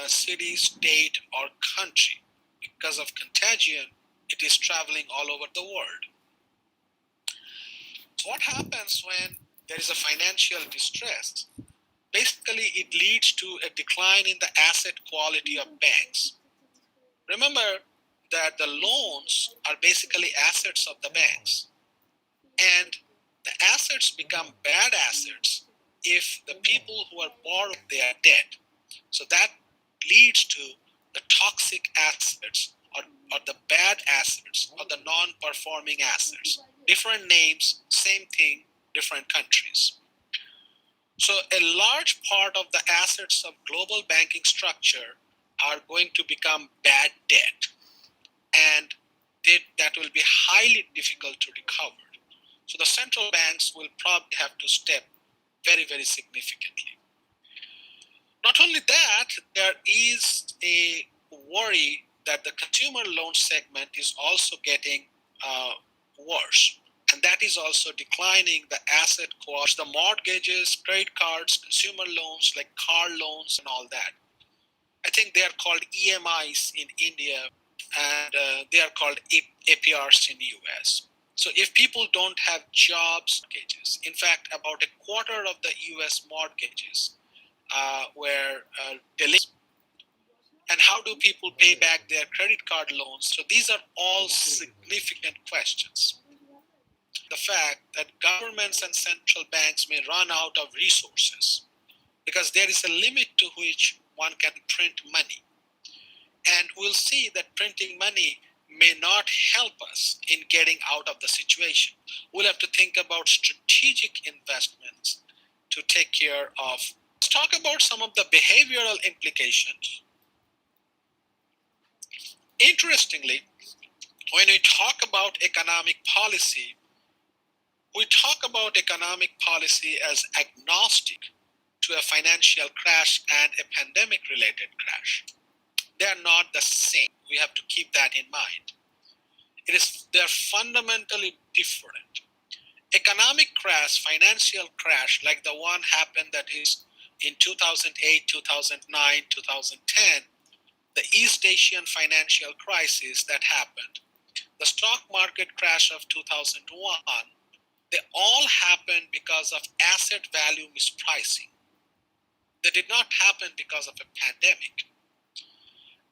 city, state, or country. Because of contagion, it is traveling all over the world. So what happens when there is a financial distress? Basically, it leads to a decline in the asset quality of banks. Remember that the loans are basically assets of the banks. And the assets become bad assets if the people who are borrowing, they are dead. So that leads to the toxic assets or the bad assets or the non-performing assets. Different names, same thing, different countries. So a large part of the assets of global banking structure are going to become bad debt, and that will be highly difficult to recover. So the central banks will probably have to step very, very significantly. Not only that, there is a worry that the consumer loan segment is also getting worse. And that is also declining the asset quality, the mortgages, credit cards, consumer loans like car loans and all that. I think they are called EMIs in India, and they are called APRs in the US. So if people don't have jobs, mortgages, in fact, about a quarter of the US mortgages were delinquent. And how do people pay back their credit card loans? So these are all significant questions. The fact that governments and central banks may run out of resources because there is a limit to which one can print money. And we'll see that printing money may not help us in getting out of the situation. We'll have to think about strategic investments to take care of. Let's talk about some of the behavioral implications. Interestingly, when we talk about economic policy, we talk about economic policy as agnostic to a financial crash and a pandemic-related crash. They are not the same. We have to keep that in mind. They're fundamentally different. Economic crash, financial crash, like the one happened that is in 2008, 2009, 2010, the East Asian financial crisis that happened, the stock market crash of 2001, they all happened because of asset value mispricing. They did not happen because of a pandemic.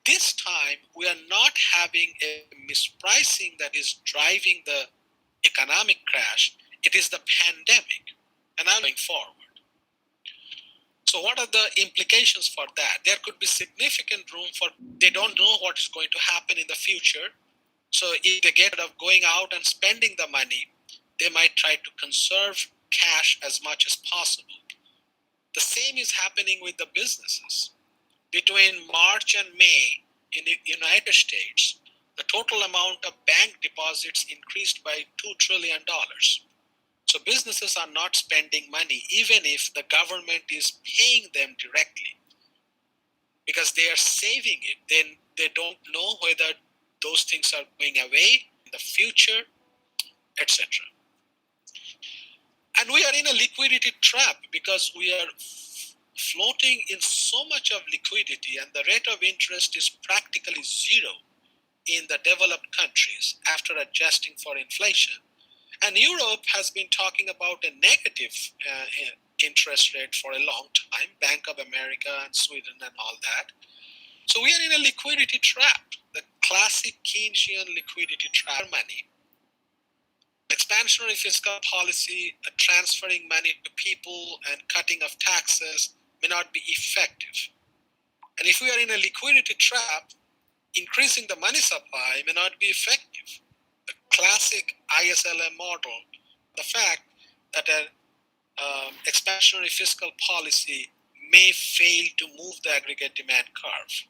This time, we are not having a mispricing that is driving the economic crash. It is the pandemic, and I'm going forward. So what are the implications for that? There could be significant room for, they don't know what is going to happen in the future. So if they get out of going out and spending the money, they might try to conserve cash as much as possible. The same is happening with the businesses. Between March and May in the United States, the total amount of bank deposits increased by $2 trillion. So businesses are not spending money, even if the government is paying them directly, because they are saving it. Then they don't know whether those things are going away in the future, etc. And we are in a liquidity trap because we are floating in so much of liquidity, and the rate of interest is practically zero in the developed countries after adjusting for inflation. And Europe has been talking about a negative interest rate for a long time, Bank of America and Sweden and all that. So we are in a liquidity trap, the classic Keynesian liquidity trap. Money, expansionary fiscal policy, transferring money to people and cutting of taxes may not be effective. And if we are in a liquidity trap, increasing the money supply may not be effective. The classic ISLM model, the fact that an expansionary fiscal policy may fail to move the aggregate demand curve.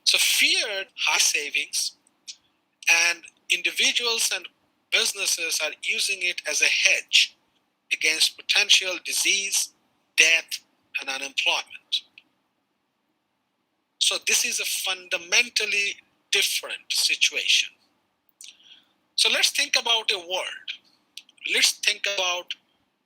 So feared high savings, and individuals and businesses are using it as a hedge against potential disease, death, and unemployment. So this is a fundamentally different situation. So let's think about a world. Let's think about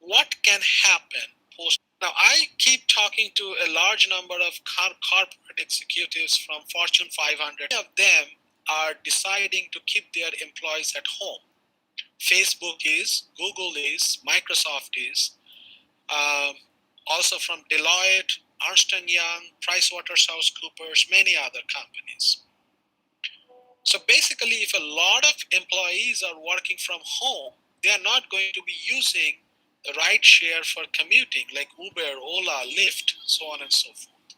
what can happen post. Now, I keep talking to a large number of corporate executives from Fortune 500. Many of them are deciding to keep their employees at home. Facebook is, Google is, Microsoft is, also from Deloitte, Ernst & Young, PricewaterhouseCoopers, many other companies. So basically, if a lot of employees are working from home, they are not going to be using the ride share for commuting like Uber, Ola, Lyft, so on and so forth.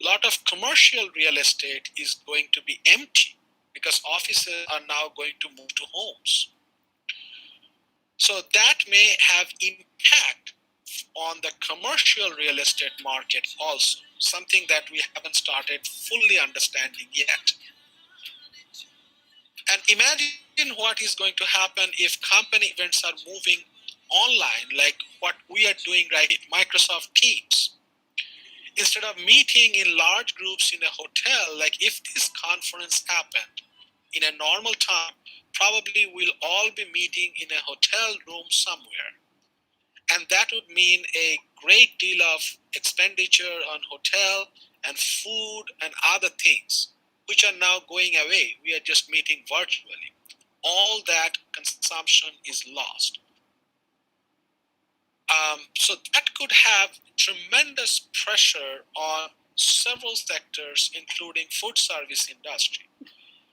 A lot of commercial real estate is going to be empty because offices are now going to move to homes. So that may have impact on the commercial real estate market also, something that we haven't started fully understanding yet. And imagine what is going to happen if company events are moving online, like what we are doing right now, Microsoft Teams. Instead of meeting in large groups in a hotel, like if this conference happened in a normal time, probably we'll all be meeting in a hotel room somewhere. And that would mean a great deal of expenditure on hotel and food and other things, which are now going away. We are just meeting virtually. All that consumption is lost. So that could have tremendous pressure on several sectors, including food service industry.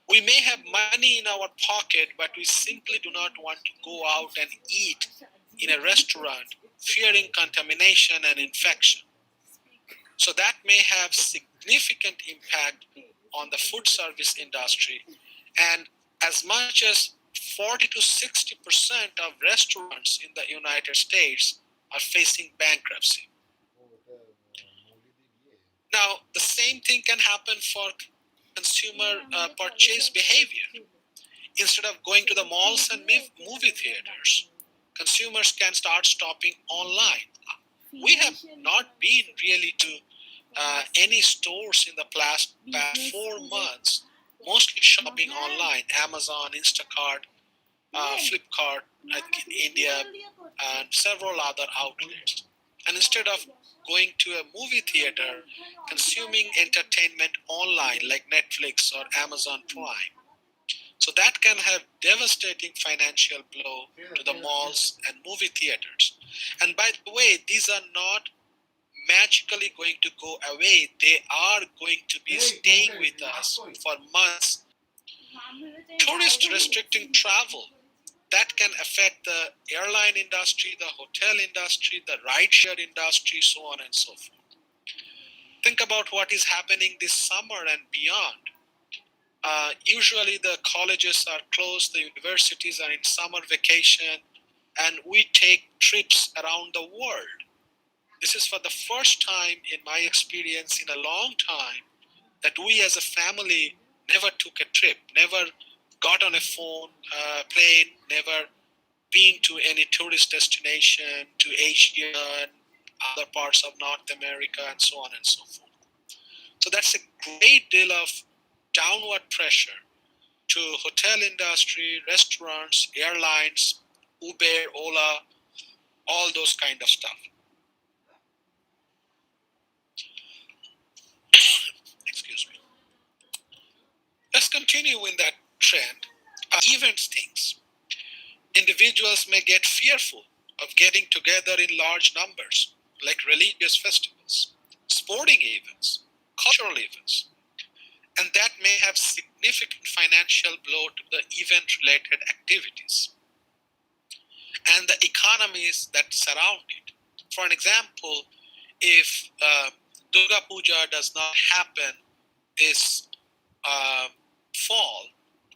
We may have money in our pocket, but we simply do not want to go out and eat in a restaurant, fearing contamination and infection. So that may have significant impact on the food service industry. And as much as 40 to 60% of restaurants in the United States are facing bankruptcy. Now, the same thing can happen for consumer purchase behavior. Instead of going to the malls and movie theaters, consumers can start shopping online. We have not been really to any stores in the past 4 months, mostly shopping online, Amazon, Instacart, Flipkart, I think in India, and several other outlets. And instead of going to a movie theater, consuming entertainment online like Netflix or Amazon Prime. So that can have devastating financial blow to the malls and movie theaters. And by the way, these are not magically going to go away. They are going to be staying with us for months. Tourists restricting travel. that can affect the airline industry, the hotel industry, the rideshare industry, so on and so forth. Think about what is happening this summer and beyond. Usually the colleges are closed, the universities are in summer vacation, and we take trips around the world. This is for the first time in my experience in a long time that we as a family never took a trip, never got on a plane, never been to any tourist destination, to Asia and other parts of North America and so on and so forth. So that's a great deal of downward pressure to hotel industry, restaurants, airlines, Uber, Ola, all those kind of stuff. Excuse me. Let's continue in that trend. Events things. Individuals may get fearful of getting together in large numbers, like religious festivals, sporting events, cultural events, and that may have significant financial blow to the event-related activities and the economies that surround it. For an example, if Durga Puja does not happen this fall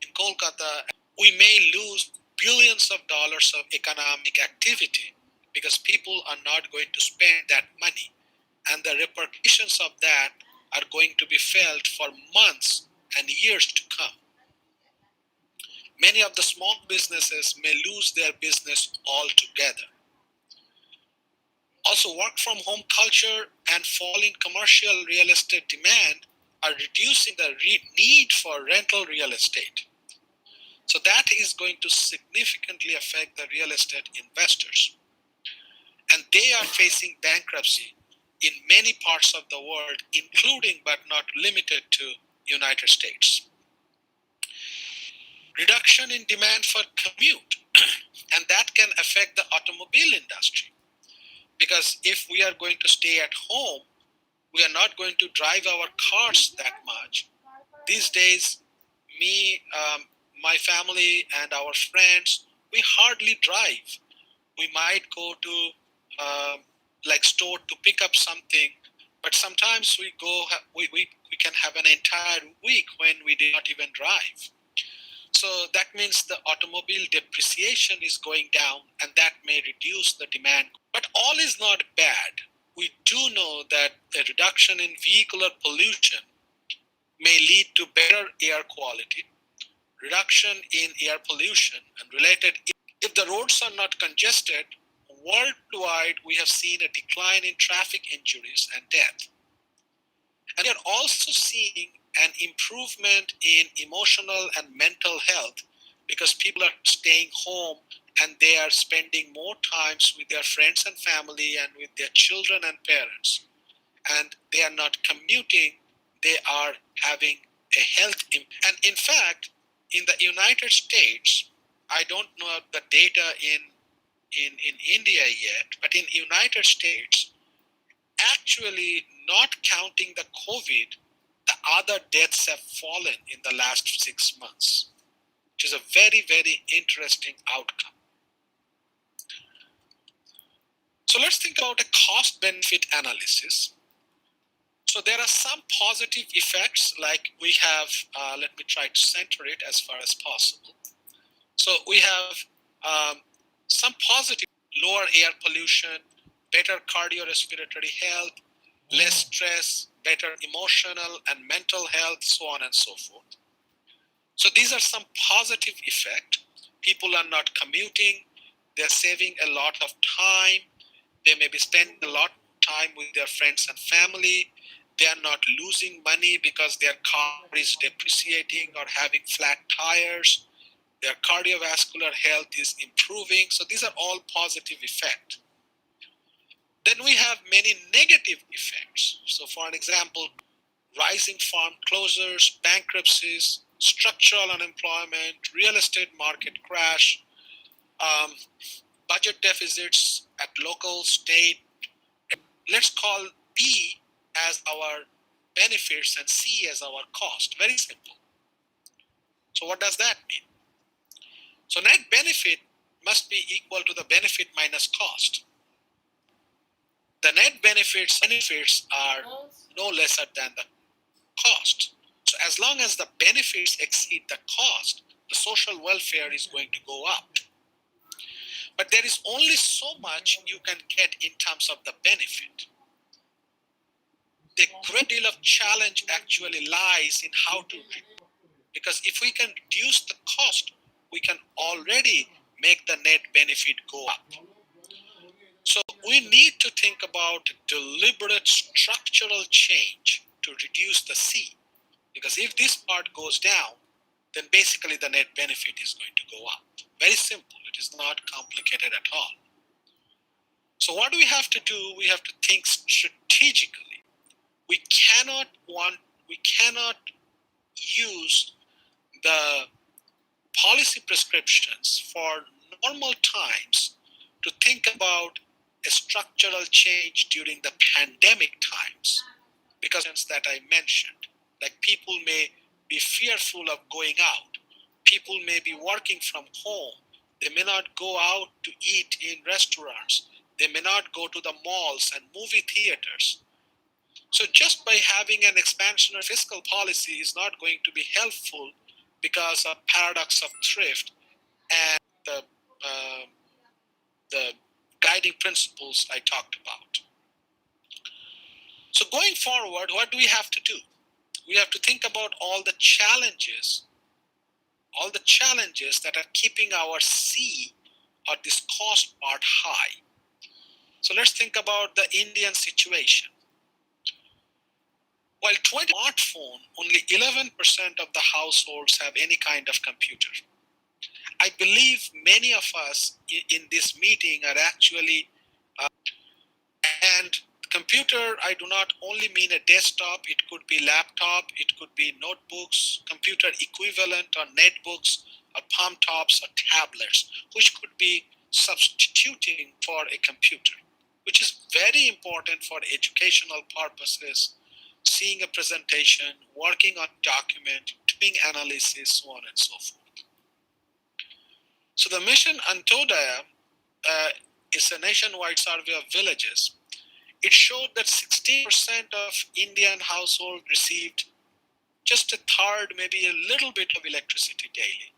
in Kolkata, we may lose billions of dollars of economic activity because people are not going to spend that money. And the repercussions of that are going to be felt for months and years to come. Many of the small businesses may lose their business altogether. Also, work from home culture and falling commercial real estate demand are reducing the need for rental real estate. So that is going to significantly affect the real estate investors. And they are facing bankruptcy in many parts of the world, including but not limited to United States. Reduction in demand for commute, and that can affect the automobile industry. Because if we are going to stay at home, we are not going to drive our cars that much. These days, my family and our friends, we hardly drive. We might go to store to pick up something, but sometimes we can have an entire week when we did not even drive. So that means the automobile depreciation is going down, and that may reduce the demand. But all is not bad. We do know that a reduction in vehicular pollution may lead to better air quality. Reduction in air pollution and related, if the roads are not congested, worldwide we have seen a decline in traffic injuries and death. And we are also seeing an improvement in emotional and mental health because people are staying home and they are spending more times with their friends and family and with their children and parents. And they are not commuting, they are having a health impact. And in fact, in the United States, I don't know the data in India yet, but in United States, actually not counting the COVID, the other deaths have fallen in the last 6 months, which is a very, very interesting outcome. So let's think about a cost-benefit analysis. So there are some positive effects, like we have, let me try to center it as far as possible. So we have some positive, lower air pollution, better cardiorespiratory health, less stress, better emotional and mental health, so on and so forth. So these are some positive effects. People are not commuting, they're saving a lot of time, they may be spending a lot of time with their friends and family, they are not losing money because their car is depreciating or having flat tires, their cardiovascular health is improving. So these are all positive effects. Then we have many negative effects. So for an example, rising farm closures, bankruptcies, structural unemployment, real estate market crash, budget deficits at local, state. Let's call B as our benefits and C as our cost. Very simple. So what does that mean? So net benefit must be equal to the benefit minus cost. The net benefits are no lesser than the cost. So as long as the benefits exceed the cost, the social welfare is going to go up. But there is only so much you can get in terms of the benefit. The great deal of challenge actually lies in how to, because if we can reduce the cost, we can already make the net benefit go up. So we need to think about deliberate structural change to reduce the C. Because if this part goes down, then basically the net benefit is going to go up. Very simple. It is not complicated at all. So what do we have to do? We have to think strategically. We cannot use the policy prescriptions for normal times to think about a structural change during the pandemic times, because that I mentioned, like people may be fearful of going out. People may be working from home. They may not go out to eat in restaurants. They may not go to the malls and movie theaters. So just by having an expansionary fiscal policy is not going to be helpful because of paradox of thrift and the guiding principles I talked about. So going forward, what do we have to do? We have to think about all the challenges that are keeping our C, or this cost part, high. So let's think about the Indian situation. While 20 smartphone, only 11% of the households have any kind of computer. I believe many of us in this meeting are actually, and computer, I do not only mean a desktop, it could be laptop, it could be notebooks, computer equivalent, or netbooks, or palm tops, or tablets, which could be substituting for a computer, which is very important for educational purposes, seeing a presentation, working on document, doing analysis, so on and so forth. So the mission Antodaya is a nationwide survey of villages. It showed that 16% of Indian households received just a third, maybe a little bit of electricity daily.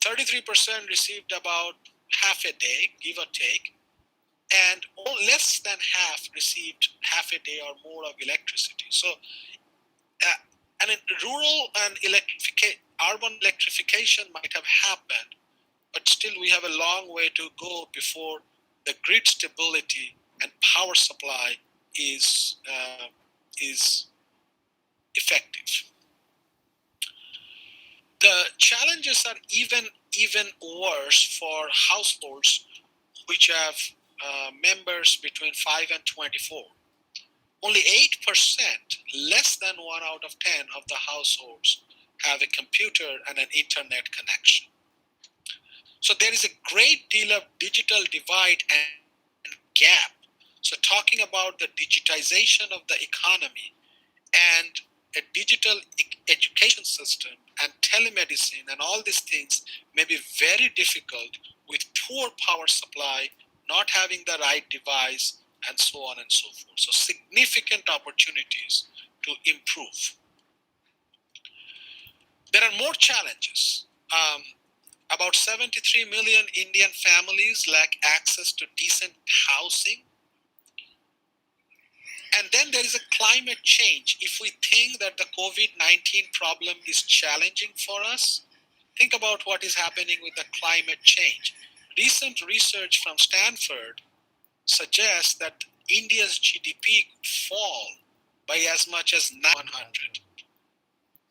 33% received about half a day, give or take, and less than half received half a day or more of electricity. So, and in rural and urban electrification might have happened, but still we have a long way to go before the grid stability and power supply is effective. The challenges are even worse for households which have members between 5 and 24. Only 8%, less than 1 out of 10 of the households have a computer and an internet connection. So there is a great deal of digital divide and gap. So talking about the digitization of the economy and a digital education system and telemedicine and all these things may be very difficult with poor power supply, not having the right device, and so on and so forth. So significant opportunities to improve. There are more challenges. About 73 million Indian families lack access to decent housing. And then there is a climate change. If we think that the COVID-19 problem is challenging for us, think about what is happening with the climate change. Recent research from Stanford suggests that India's GDP could fall by as much as 900.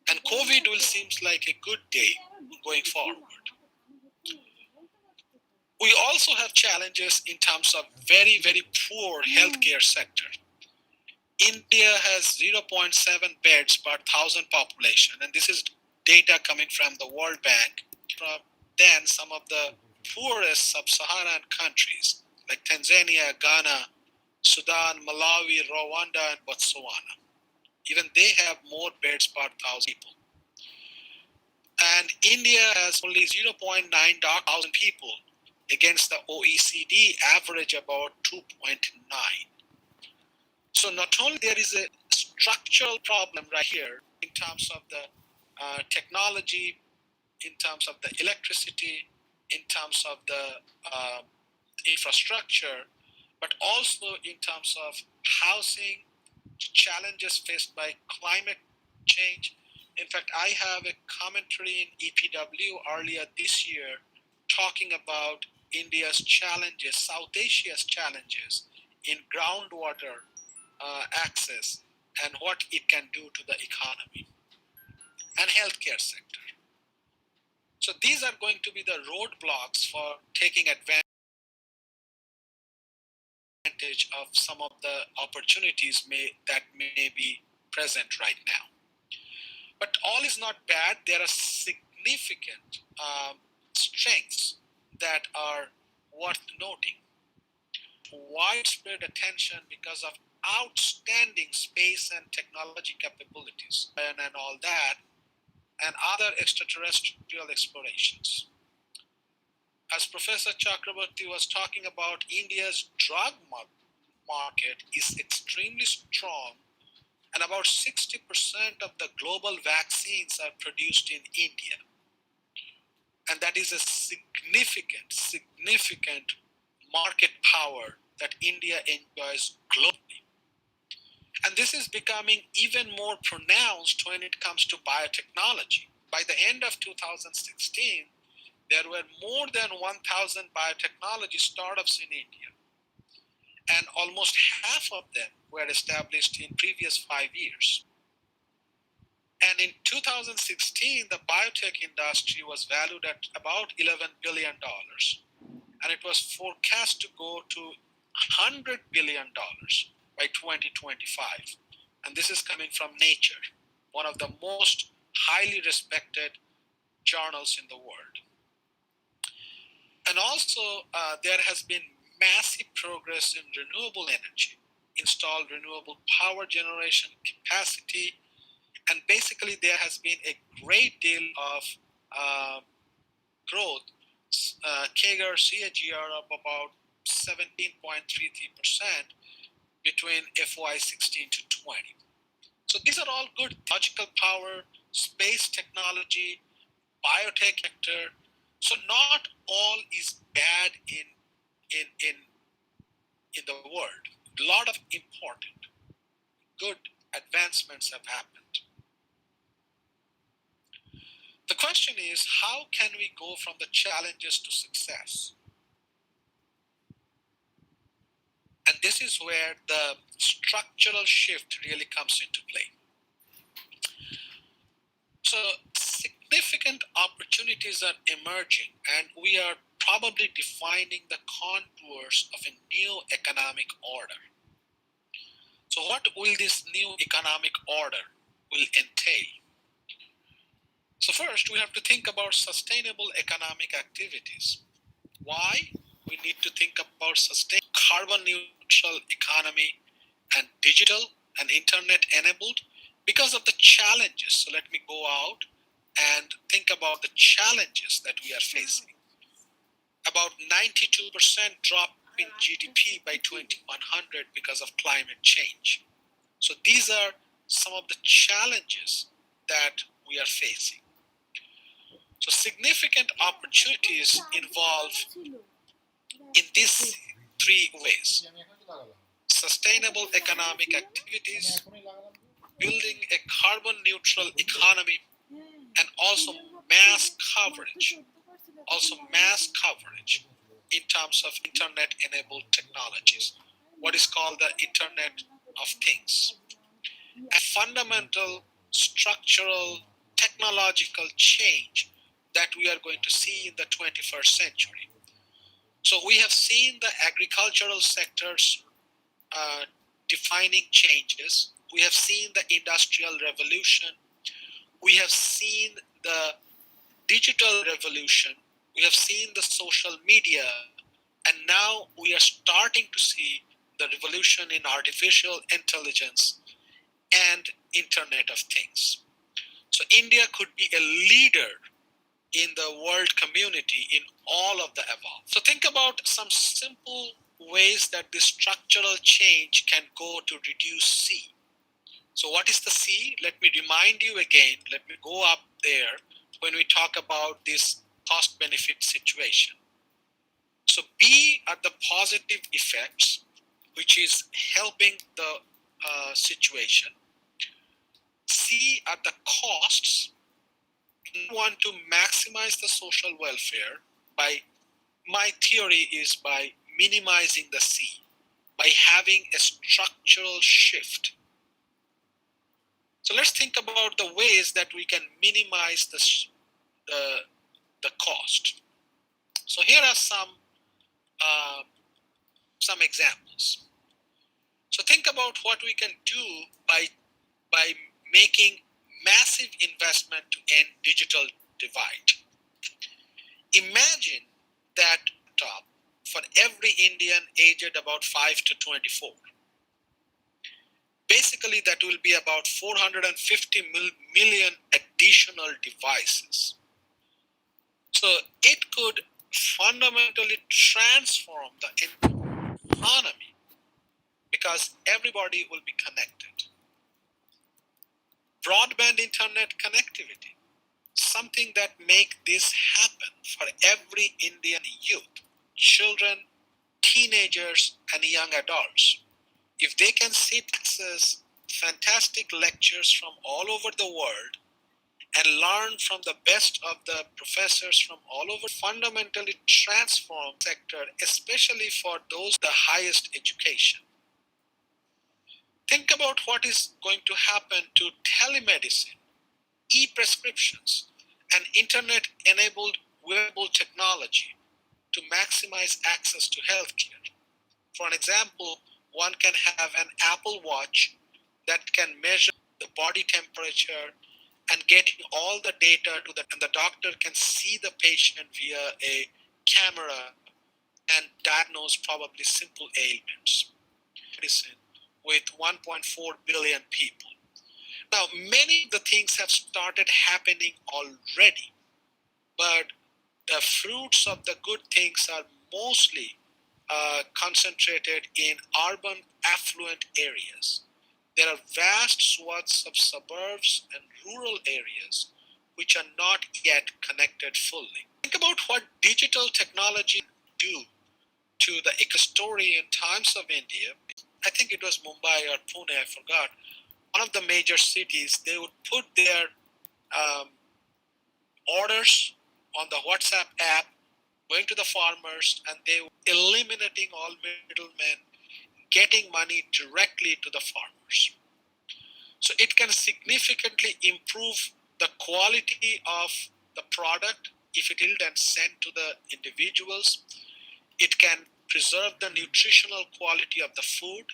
And COVID will seem like a good day going forward. We also have challenges in terms of very, very poor healthcare sector. India has 0.7 beds per 1,000 population, and this is data coming from the World Bank. From then, some of the poorest sub-Saharan countries like Tanzania, Ghana, Sudan, Malawi, Rwanda, and Botswana. Even they have more beds per 1,000 people. And India has only 0.9 thousand people against the OECD average about 2.9. So not only there is a structural problem right here in terms of the technology, in terms of the electricity, in terms of the infrastructure, but also in terms of housing, challenges faced by climate change. In fact, I have a commentary in EPW earlier this year talking about India's challenges, South Asia's challenges in groundwater access and what it can do to the economy and healthcare sector. So these are going to be the roadblocks for taking advantage of some of the opportunities that may be present right now. But all is not bad. There are significant strengths that are worth noting. Widespread attention because of outstanding space and technology capabilities and all that, and other extraterrestrial explorations. As Professor Chakraborty was talking about, India's drug market is extremely strong, and about 60% of the global vaccines are produced in India. And that is a significant market power that India enjoys globally. And this is becoming even more pronounced when it comes to biotechnology. By the end of 2016, there were more than 1,000 biotechnology startups in India, and almost half of them were established in previous 5 years. And in 2016, the biotech industry was valued at about $11 billion, and it was forecast to go to $100 billion by 2025. And this is coming from Nature, one of the most highly respected journals in the world. And also, there has been massive progress in renewable energy, installed renewable power generation capacity, and basically there has been a great deal of growth, CAGR of about 17.33% between FY 16 to 20. So these are all good. Logical power, space technology, biotech sector. So not all is bad in the world. A lot of important, good advancements have happened. The question is, how can we go from the challenges to success? And this is where the structural shift really comes into play. So significant opportunities are emerging, and we are probably defining the contours of a new economic order. So what will this new economic order will entail? So first, we have to think about sustainable economic activities. Why? We need to think about sustainable carbon neutral economy and digital and internet enabled because of the challenges. So let me go out and think about the challenges that we are facing. About 92% drop in GDP by 2100 because of climate change. So these are some of the challenges that we are facing. So significant opportunities involve in these three ways: sustainable economic activities, building a carbon neutral economy, and also mass coverage in terms of internet enabled technologies, what is called the Internet of Things. A fundamental structural technological change that we are going to see in the 21st century. So we have seen the agricultural sectors defining changes. We have seen the industrial revolution. We have seen the digital revolution. We have seen the social media. And now we are starting to see the revolution in artificial intelligence and Internet of Things. So India could be a leader in the world community in all of the above. So think about some simple ways that this structural change can go to reduce C. So what is the C? Let me remind you again, let me go up there when we talk about this cost benefit situation. So B are the positive effects, which is helping the situation. C are the costs. We want to maximize the social welfare by, my theory is by minimizing the C, by having a structural shift. So let's think about the ways that we can minimize the cost. So here are some examples. So think about what we can do by making massive investment to end digital divide. Imagine that top for every Indian aged about 5 to 24. Basically, that will be about 450 million additional devices. So it could fundamentally transform the economy because everybody will be connected. Broadband internet connectivity, something that make this happen for every Indian youth, children, teenagers, and young adults. If they can sit access fantastic lectures from all over the world and learn from the best of the professors from all over, fundamentally transform sector, especially for those the highest education. Think about what is going to happen to telemedicine, e-prescriptions, and internet-enabled wearable technology to maximize access to healthcare. For an example, one can have an Apple Watch that can measure the body temperature and getting all the data and the doctor can see the patient via a camera and diagnose probably simple ailments. Medicine with 1.4 billion people. Now, many of the things have started happening already, but the fruits of the good things are mostly concentrated in urban affluent areas. There are vast swaths of suburbs and rural areas which are not yet connected fully. Think about what digital technology do to the story in Times of India. I think it was Mumbai or Pune, I forgot. One of the major cities, they would put their orders on the WhatsApp app, going to the farmers, and they were eliminating all middlemen, getting money directly to the farmers. So it can significantly improve the quality of the product if it is then sent to the individuals. It can preserve the nutritional quality of the food.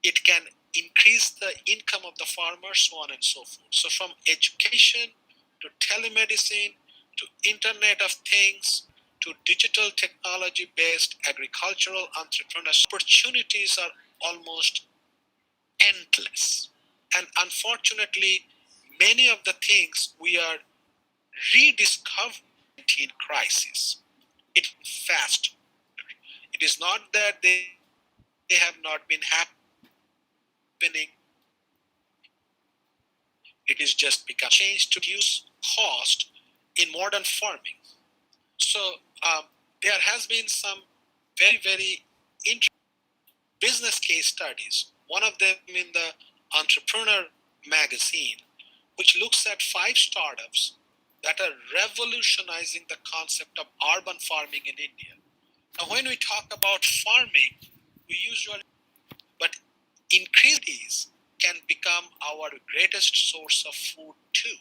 It can increase the income of the farmers, so on and so forth. So from education to telemedicine to Internet of Things to digital technology-based agricultural entrepreneurship, opportunities are almost endless. And unfortunately, many of the things we are rediscovering in crisis. It's fast. It is not that they have not been happening. It is just become change to reduce cost in modern farming. So there has been some very, very interesting business case studies. One of them in the Entrepreneur magazine, which looks at 5 startups that are revolutionizing the concept of urban farming in India. Now, when we talk about farming, we usually, but increases can become our greatest source of food too.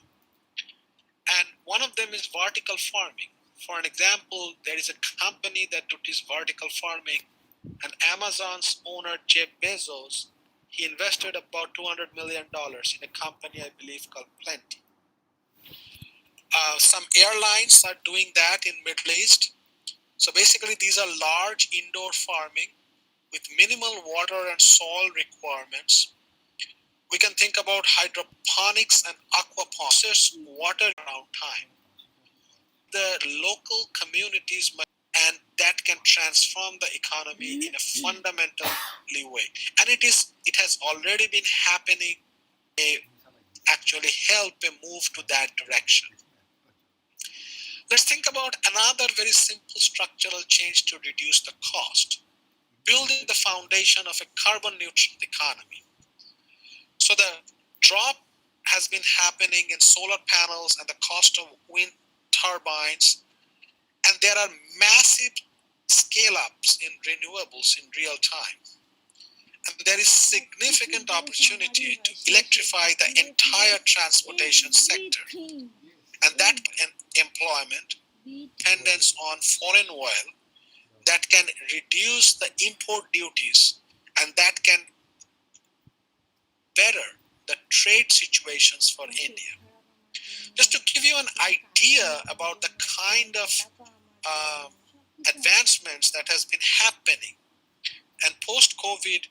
And one of them is vertical farming. For an example, there is a company that is vertical farming, and Amazon's owner, Jeff Bezos, he invested about $200 million in a company, I believe, called Plenty. Some airlines are doing that in Middle East. So basically, these are large indoor farming with minimal water and soil requirements. We can think about hydroponics and aquaponics, water around time. the local communities, and that can transform the economy in a fundamentally way. And it has already been happening. Actually help a move to that direction. Let's think about another very simple structural change to reduce the cost, building the foundation of a carbon neutral economy. So the drop has been happening in solar panels and the cost of wind turbines, and there are massive scale ups in renewables in real time. And there is significant opportunity to electrify the entire transportation sector. And that employment dependence on foreign oil that can reduce the import duties, and that can better the trade situations for India. Just to give you an idea about the kind of advancements that has been happening, and post-COVID,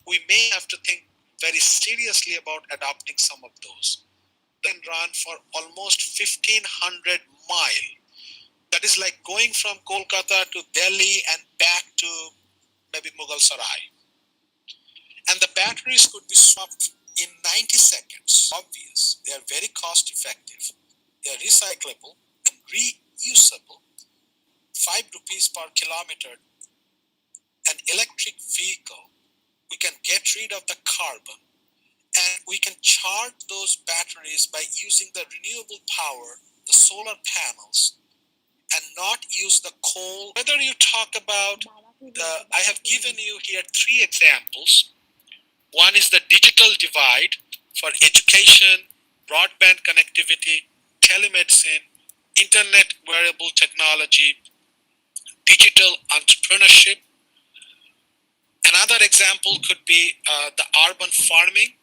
we may have to think very seriously about adopting some of those. Then run for almost 1,500 miles. That is like going from Kolkata to Delhi and back to maybe Mughal Sarai. And the batteries could be swapped in 90 seconds. Obvious. They are very cost effective. They are recyclable and reusable. 5 rupees per kilometer. An electric vehicle, we can get rid of the carbon, and we can charge those batteries by using the renewable power, the solar panels, and not use the coal. Whether you talk about I have given you here 3 examples. One is the digital divide for education, broadband connectivity, telemedicine, internet wearable technology, digital entrepreneurship. Another example could be the urban farming,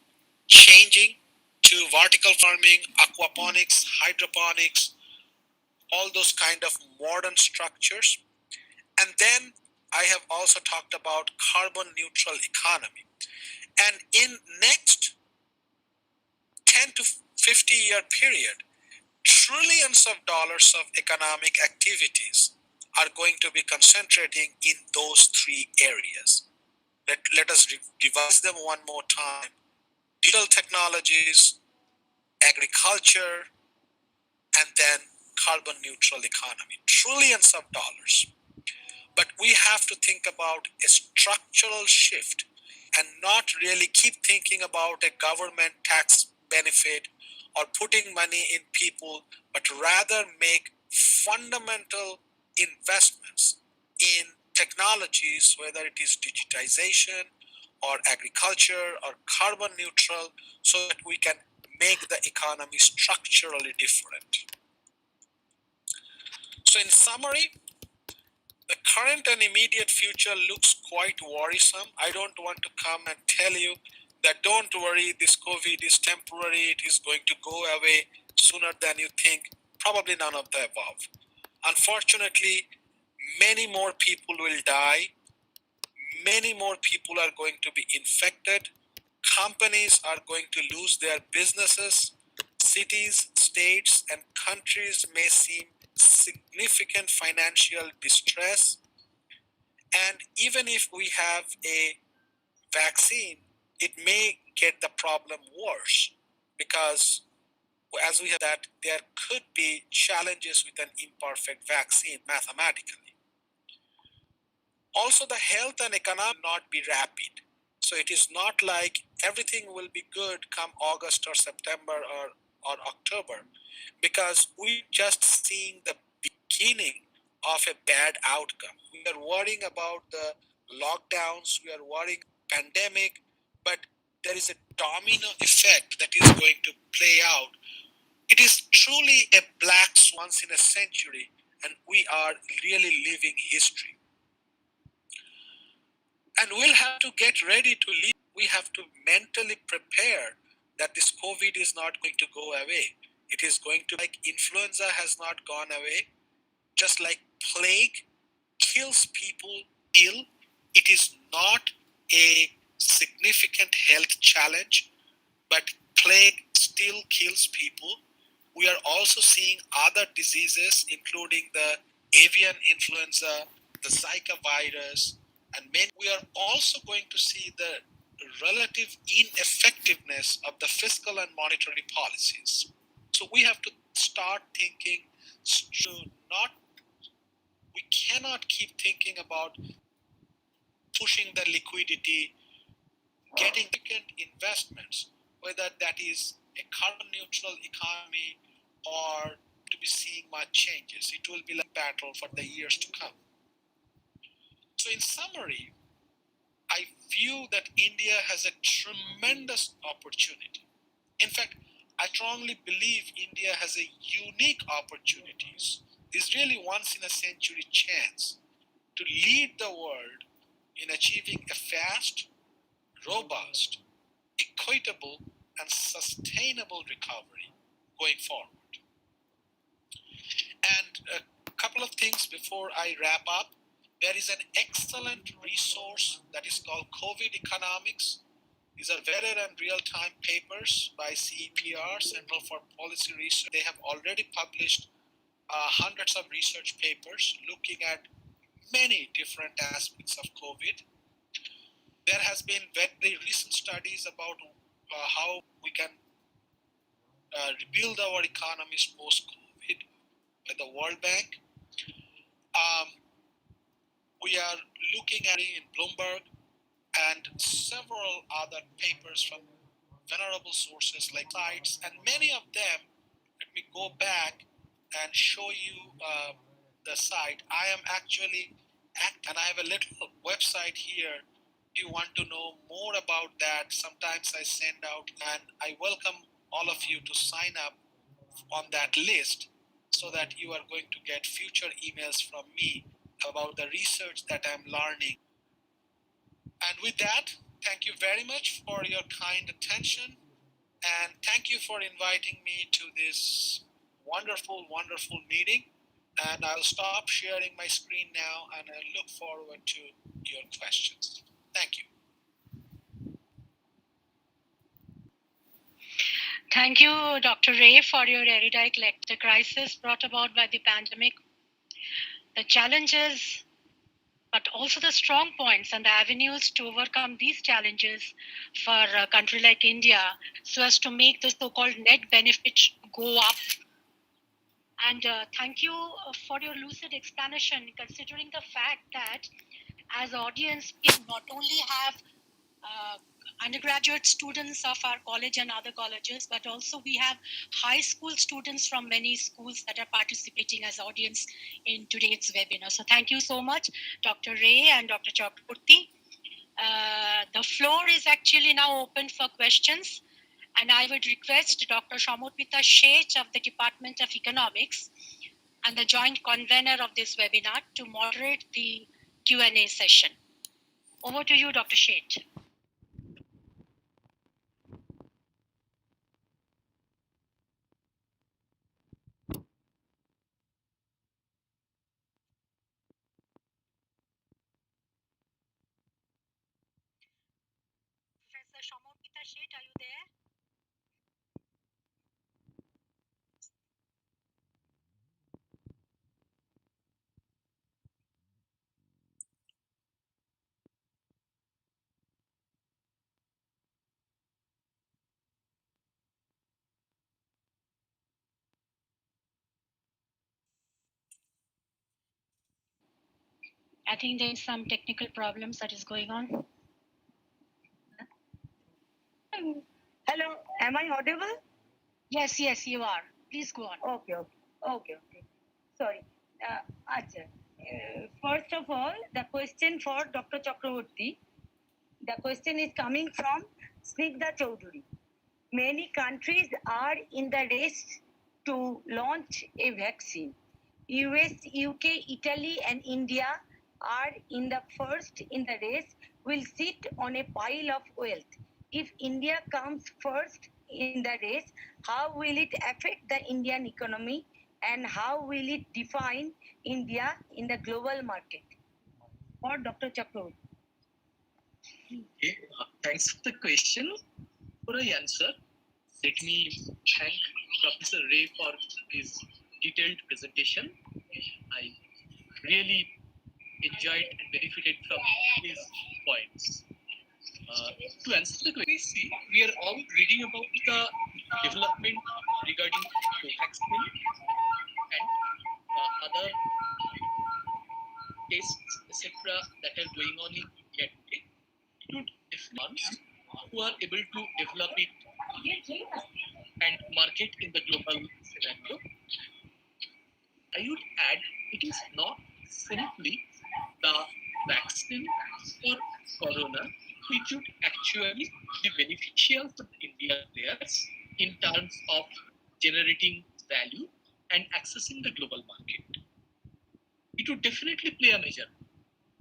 changing to vertical farming, aquaponics, hydroponics, all those kind of modern structures. And then I have also talked about carbon neutral economy. And in next 10 to 50-year period, trillions of dollars of economic activities are going to be concentrating in those 3 areas. Let us revise them one more time. Digital technologies, agriculture, and then carbon neutral economy. Trillions of dollars. But we have to think about a structural shift and not really keep thinking about a government tax benefit or putting money in people, but rather make fundamental investments in technologies, whether it is digitization or agriculture or carbon neutral, so that we can make the economy structurally different. So in summary, the current and immediate future looks quite worrisome. I don't want to come and tell you that don't worry, this COVID is temporary, it is going to go away sooner than you think. Probably none of the above. Unfortunately, many more people will die. Many more people are going to be infected. Companies are going to lose their businesses. Cities, states, and countries may see significant financial distress. And even if we have a vaccine, it may get the problem worse, because as we have that, there could be challenges with an imperfect vaccine mathematically. Also, the health and economy will not be rapid. So it is not like everything will be good come August or September or October, because we're just seeing the beginning of a bad outcome. We are worrying about the lockdowns, we are worrying pandemic, but there is a domino effect that is going to play out. It is truly a black swan once in a century, and we are really living history. And we'll have to get ready to live. We have to mentally prepare that this COVID is not going to go away. It is going to, like influenza has not gone away, just like plague kills people ill. It is not a significant health challenge, but plague still kills people. We are also seeing other diseases, including the avian influenza, the Zika virus, and many. We are also going to see the relative ineffectiveness of the fiscal and monetary policies. So we have to start thinking to not, we cannot keep thinking about pushing the liquidity, getting significant investments, whether that is a carbon neutral economy or to be seeing much changes. It will be a battle for the years to come. So in summary, I view that India has a tremendous opportunity. In fact, I strongly believe India has a unique opportunities. It's really once in a century chance to lead the world in achieving a fast, robust, equitable, and sustainable recovery going forward. And a couple of things before I wrap up. There is an excellent resource that is called COVID Economics. These are vetted and real-time papers by CEPR, Central for Policy Research. They have already published hundreds of research papers looking at many different aspects of COVID. There has been very recent studies about how we can rebuild our economies post-COVID by the World Bank. We are looking at it in Bloomberg and several other papers from venerable sources like sites, and many of them, let me go back and show you the site. I am actually and I have a little website here. If you want to know more about that, sometimes I send out, and I welcome all of you to sign up on that list so that you are going to get future emails from me about the research that I'm learning. And with that, thank you very much for your kind attention, and thank you for inviting me to this wonderful, wonderful meeting. And I'll stop sharing my screen now, and I look forward to your questions. Thank you. Thank you, Dr. Ray, for your erudite lecture. The crisis brought about by the pandemic, the challenges, but also the strong points and the avenues to overcome these challenges for a country like India so as to make the so-called net benefit go up. And thank you for your lucid explanation, considering the fact that as audience, we not only have undergraduate students of our college and other colleges, but also we have high school students from many schools that are participating as audience in today's webinar. So thank you so much, Dr. Ray and Dr. Chakraborty. The floor is actually now open for questions, and I would request Dr. Shamotmita Sheth of the Department of Economics and the joint convener of this webinar to moderate the Q&A session. Over to you, Dr. Sheth. Professor Shamotmita Sheth, are you there? I think there is some technical problems that is going on. Hello, am I audible? Yes, you are. Please go on. Okay. Sorry. First of all, the question for Dr. Chakraborty. The question is coming from Snigdha Chowdhury. Many countries are in the race to launch a vaccine. US, UK, Italy, and India are in the first in the race, will sit on a pile of wealth. If India comes first in the race, how will it affect the Indian economy, and how will it define India in the global market? For Dr. Chakraborty. Okay, thanks for the question. For the answer, Let me thank Professor Ray for his detailed presentation. I really enjoyed and benefited from his points. To answer the question, we see we are all reading about the development regarding vaccine and other tests, etc., that are going on in India today. It would definitely who are able to develop it and market in the global scenario. I would add, it is not simply the vaccine for corona which would actually be beneficial for the Indian players in terms of generating value and accessing the global market. It would definitely play a major role.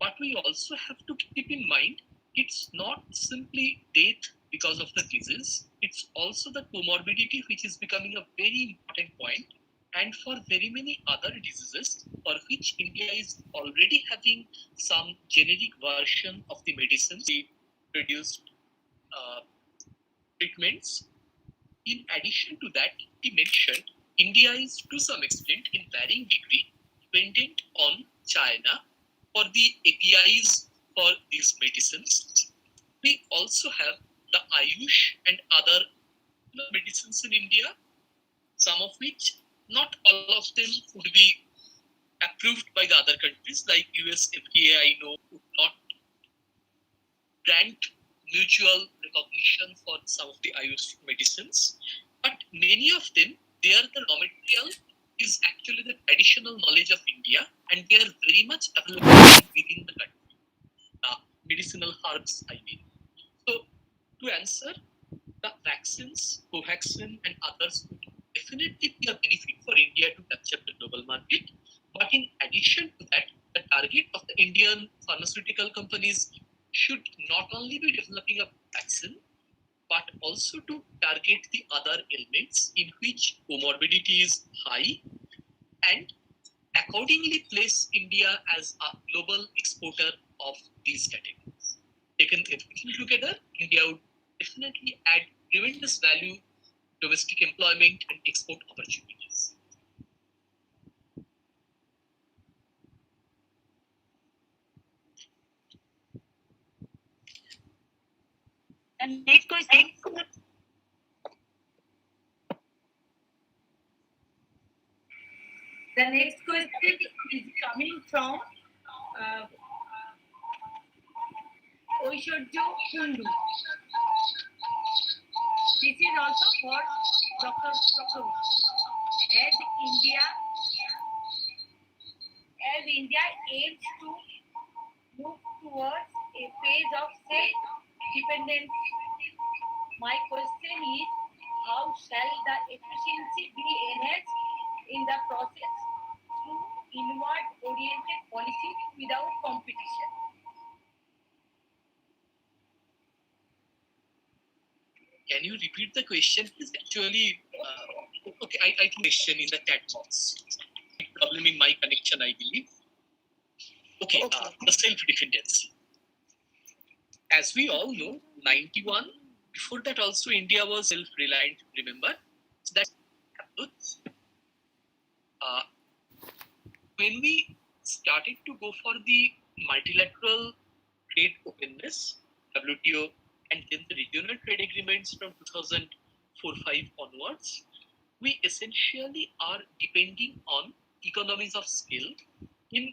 But we also have to keep in mind it's not simply death because of the disease, it's also the comorbidity which is becoming a very important point. And for very many other diseases for which India is already having some generic version of the medicines we produced treatments. In addition to that, he mentioned India is to some extent in varying degree dependent on China for the APIs for these medicines. We also have the Ayush and other medicines in India, some of which not all of them would be approved by the other countries, like US FDA, I know, would not grant mutual recognition for some of the Ayush medicines. But many of them, their the raw material is actually the traditional knowledge of India, and they are very much available within the country. Medicinal herbs, I mean. So, to answer, the vaccines, Covaxin, and others would definitely be a benefit for India to capture the global market. But in addition to that, the target of the Indian pharmaceutical companies should not only be developing a vaccine, but also to target the other elements in which comorbidity is high and accordingly place India as a global exporter of these categories. Taken everything together, India would definitely add tremendous value, domestic employment, and export opportunities. And next question. The next question is coming from Oishorjo Kundu. This is also for Dr. Chakraborty. As India aims to move towards a phase of self-dependence, my question is, how shall the efficiency be enhanced in the process through inward-oriented policy without competition? Can you repeat the question? Please actually, okay, I think question in the chat box. Problem in my connection, I believe. Okay, the self-dependency. As we all know, 91, before that also India was self-reliant, remember? So that happens. When we started to go for the multilateral trade openness, WTO, and then the regional trade agreements from 2004-5 onwards, we essentially are depending on economies of scale. In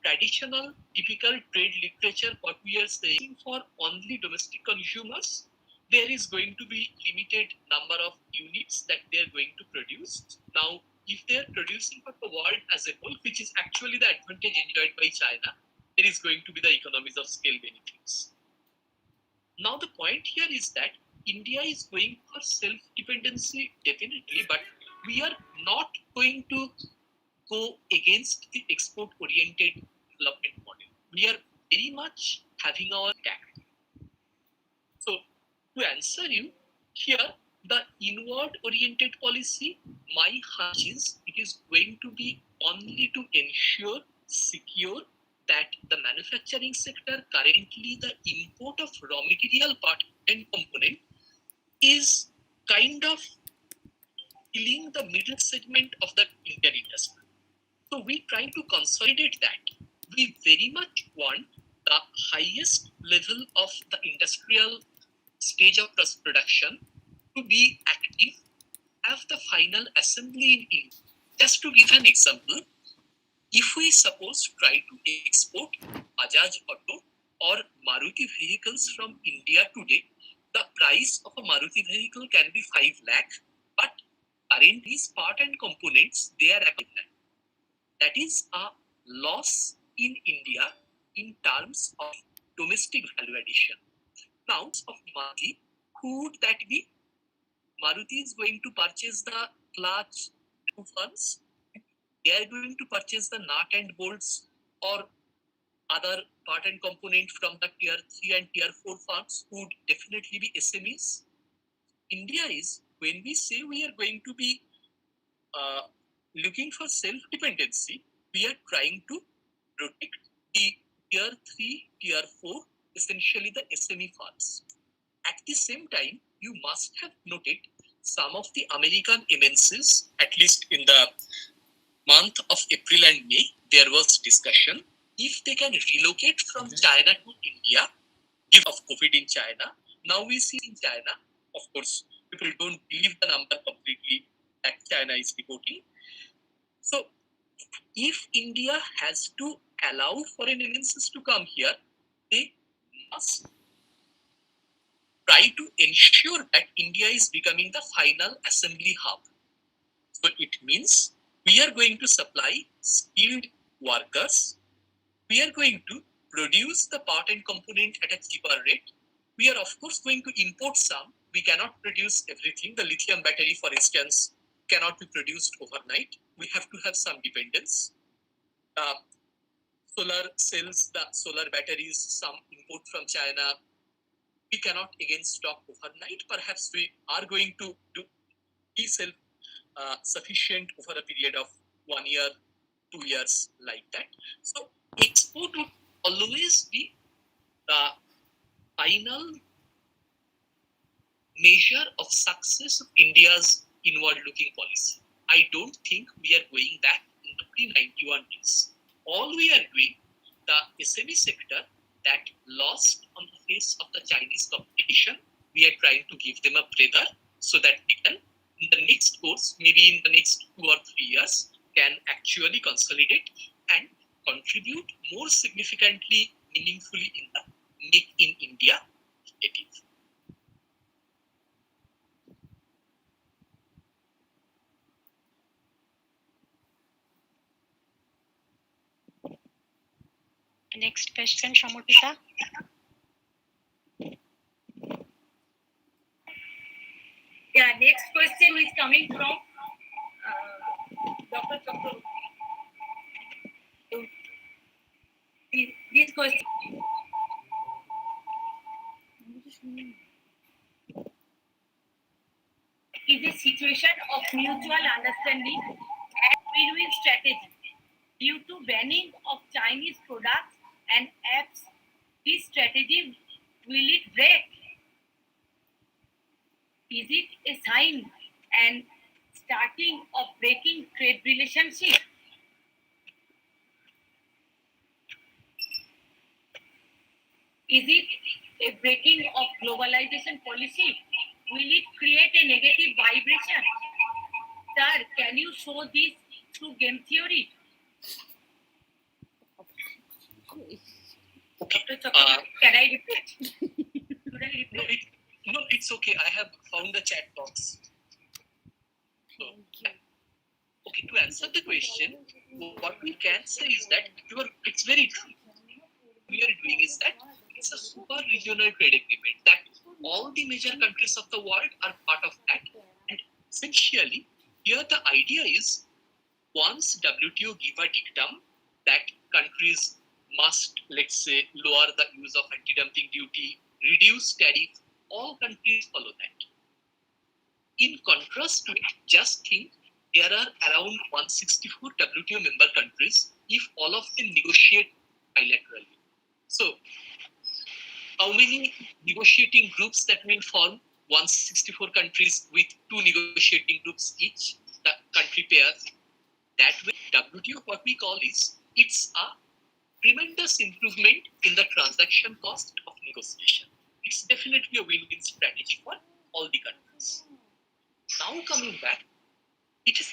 traditional, typical trade literature, what we are saying for only domestic consumers, there is going to be limited number of units that they are going to produce. Now, if they are producing for the world as a whole, which is actually the advantage enjoyed by China, there is going to be the economies of scale benefits. Now, the point here is that India is going for self-dependency definitely, but we are not going to go against the export-oriented development model. We are very much having our tact. So, to answer you, here the inward-oriented policy, my hunch is it is going to be only to ensure, secure that the manufacturing sector, currently the import of raw material part and component is kind of killing the middle segment of the Indian industry. So we try to consolidate that. We very much want the highest level of the industrial stage of production to be active, have the final assembly in India. Just to give an example, if we suppose try to export Bajaj Auto or Maruti vehicles from India today, the price of a Maruti vehicle can be 5 lakh, but currently part and components they are at 5 lakh. That is a loss in India in terms of domestic value addition. Now, of Maruti, who would that be? Maruti is going to purchase the clutch funds. They are going to purchase the nut and bolts or other part and component from the tier 3 and tier 4 firms who would definitely be SMEs. India is, when we say we are going to be looking for self-dependency, we are trying to protect the tier 3, tier 4, essentially the SME firms. At the same time, you must have noted some of the American MNCs, at least in the month of April and May, there was discussion if they can relocate from China to India, give of COVID in China. Now we see in China, of course, people don't believe the number completely that China is reporting. So if India has to allow foreign MNCs to come here, they must try to ensure that India is becoming the final assembly hub. So it means we are going to supply skilled workers. We are going to produce the part and component at a cheaper rate. We are of course going to import some. We cannot produce everything. The lithium battery, for instance, cannot be produced overnight. We have to have some dependence. Solar cells, the solar batteries, some import from China. We cannot again stop overnight. Perhaps we are going to be self-sufficient over a period of 1 year, 2 years, like that. So export would always be the final measure of success of India's inward-looking policy. I don't think we are going back in the pre-91 days. All we are doing, the SME sector that lost on the face of the Chinese competition, we are trying to give them a breather so that they can, in the next course, maybe in the next 2 or 3 years, can actually consolidate and contribute more significantly, meaningfully in the Make in India initiative. Next question, Shamurpita. Yeah, next question is coming from Dr. Chakraborty. This question is a situation of mutual understanding and win-win strategy. Due to banning of Chinese products and apps, this strategy will it break? Is it a sign and starting of breaking trade relationship? Is it a breaking of globalization policy? Will it create a negative vibration? Sir, can you show this through game theory? Okay. Can I repeat? Should I repeat? No, it's okay. I have found the chat box. So, okay, to answer the question, what we can say is that it's very true. What we are doing is that it's a super regional trade agreement that all the major countries of the world are part of that. And essentially, here the idea is once WTO give a dictum that countries must, let's say, lower the use of anti-dumping duty, reduce tariff, all countries follow that. In contrast to it, just think there are around 164 WTO member countries if all of them negotiate bilaterally. So, how many negotiating groups that will form? 164 countries with 2 negotiating groups each, the country pairs. That way, WTO, what we call is, it's a tremendous improvement in the transaction cost of negotiation. It's definitely a win-win strategy for all the countries. Now coming back, it is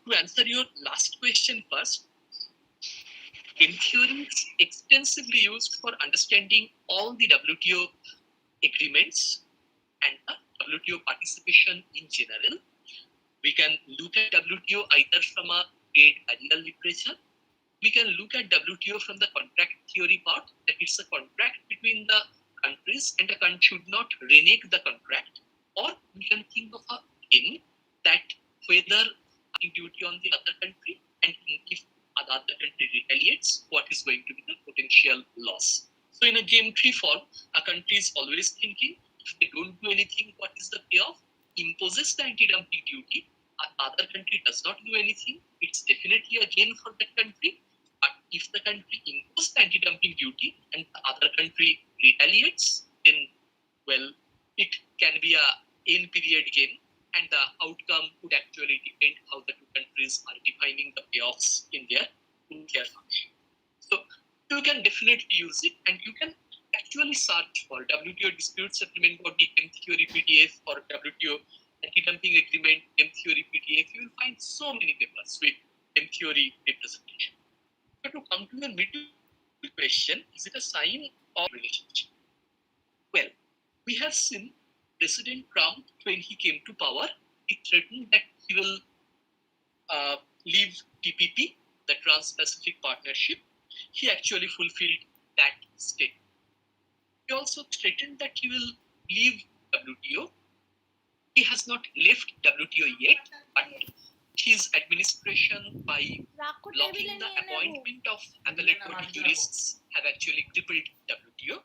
to answer your last question first. Game theory is extensively used for understanding all the WTO agreements and the WTO participation in general. We can look at WTO either from a trade barrier literature. We can look at WTO from the contract theory part, that it's a contract between the countries and a country should not renege the contract. Or we can think of a game that whether duty on the other country, and if the other country retaliates, what is going to be the potential loss. So in a game tree form, a country is always thinking, if they don't do anything, what is the payoff? Imposes the anti-dumping duty, other country does not do anything, it's definitely a gain for that country. But if the country imposes the anti-dumping duty and the other country retaliates, then, well, it can be a end period gain, and the outcome would actually depend how the two countries are defining the payoffs in their function. So you can definitely use it, and you can actually search for WTO dispute settlement body, M theory PDF, or WTO anti-dumping agreement, M theory PDF. You will find so many papers with M theory representation. But to come to the middle question, is it a sign of relationship? Well, we have seen President Trump, when he came to power, he threatened that he will leave TPP, the Trans-Pacific Partnership. He actually fulfilled that statement. He also threatened that he will leave WTO. He has not left WTO yet, but his administration, by blocking the appointment of appellate body jurists, have actually crippled WTO.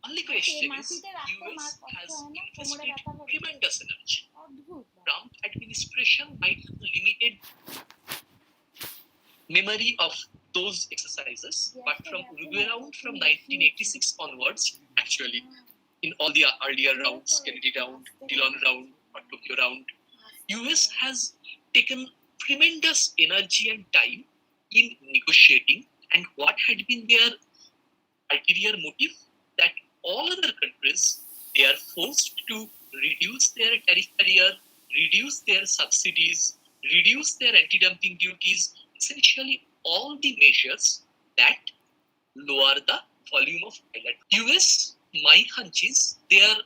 Only question is, US has invested tremendous energy. Trump administration might have limited memory of those exercises, but from Uruguay round from 1986 onwards, actually, in all the earlier rounds, Kennedy round, Dillon round, or Tokyo round, US has taken tremendous energy and time in negotiating, and what had been their ulterior motive? That all other countries, they are forced to reduce their tariff barrier, reduce their subsidies, reduce their anti-dumping duties, essentially all the measures that lower the volume of pilot. US, my hunch is, they are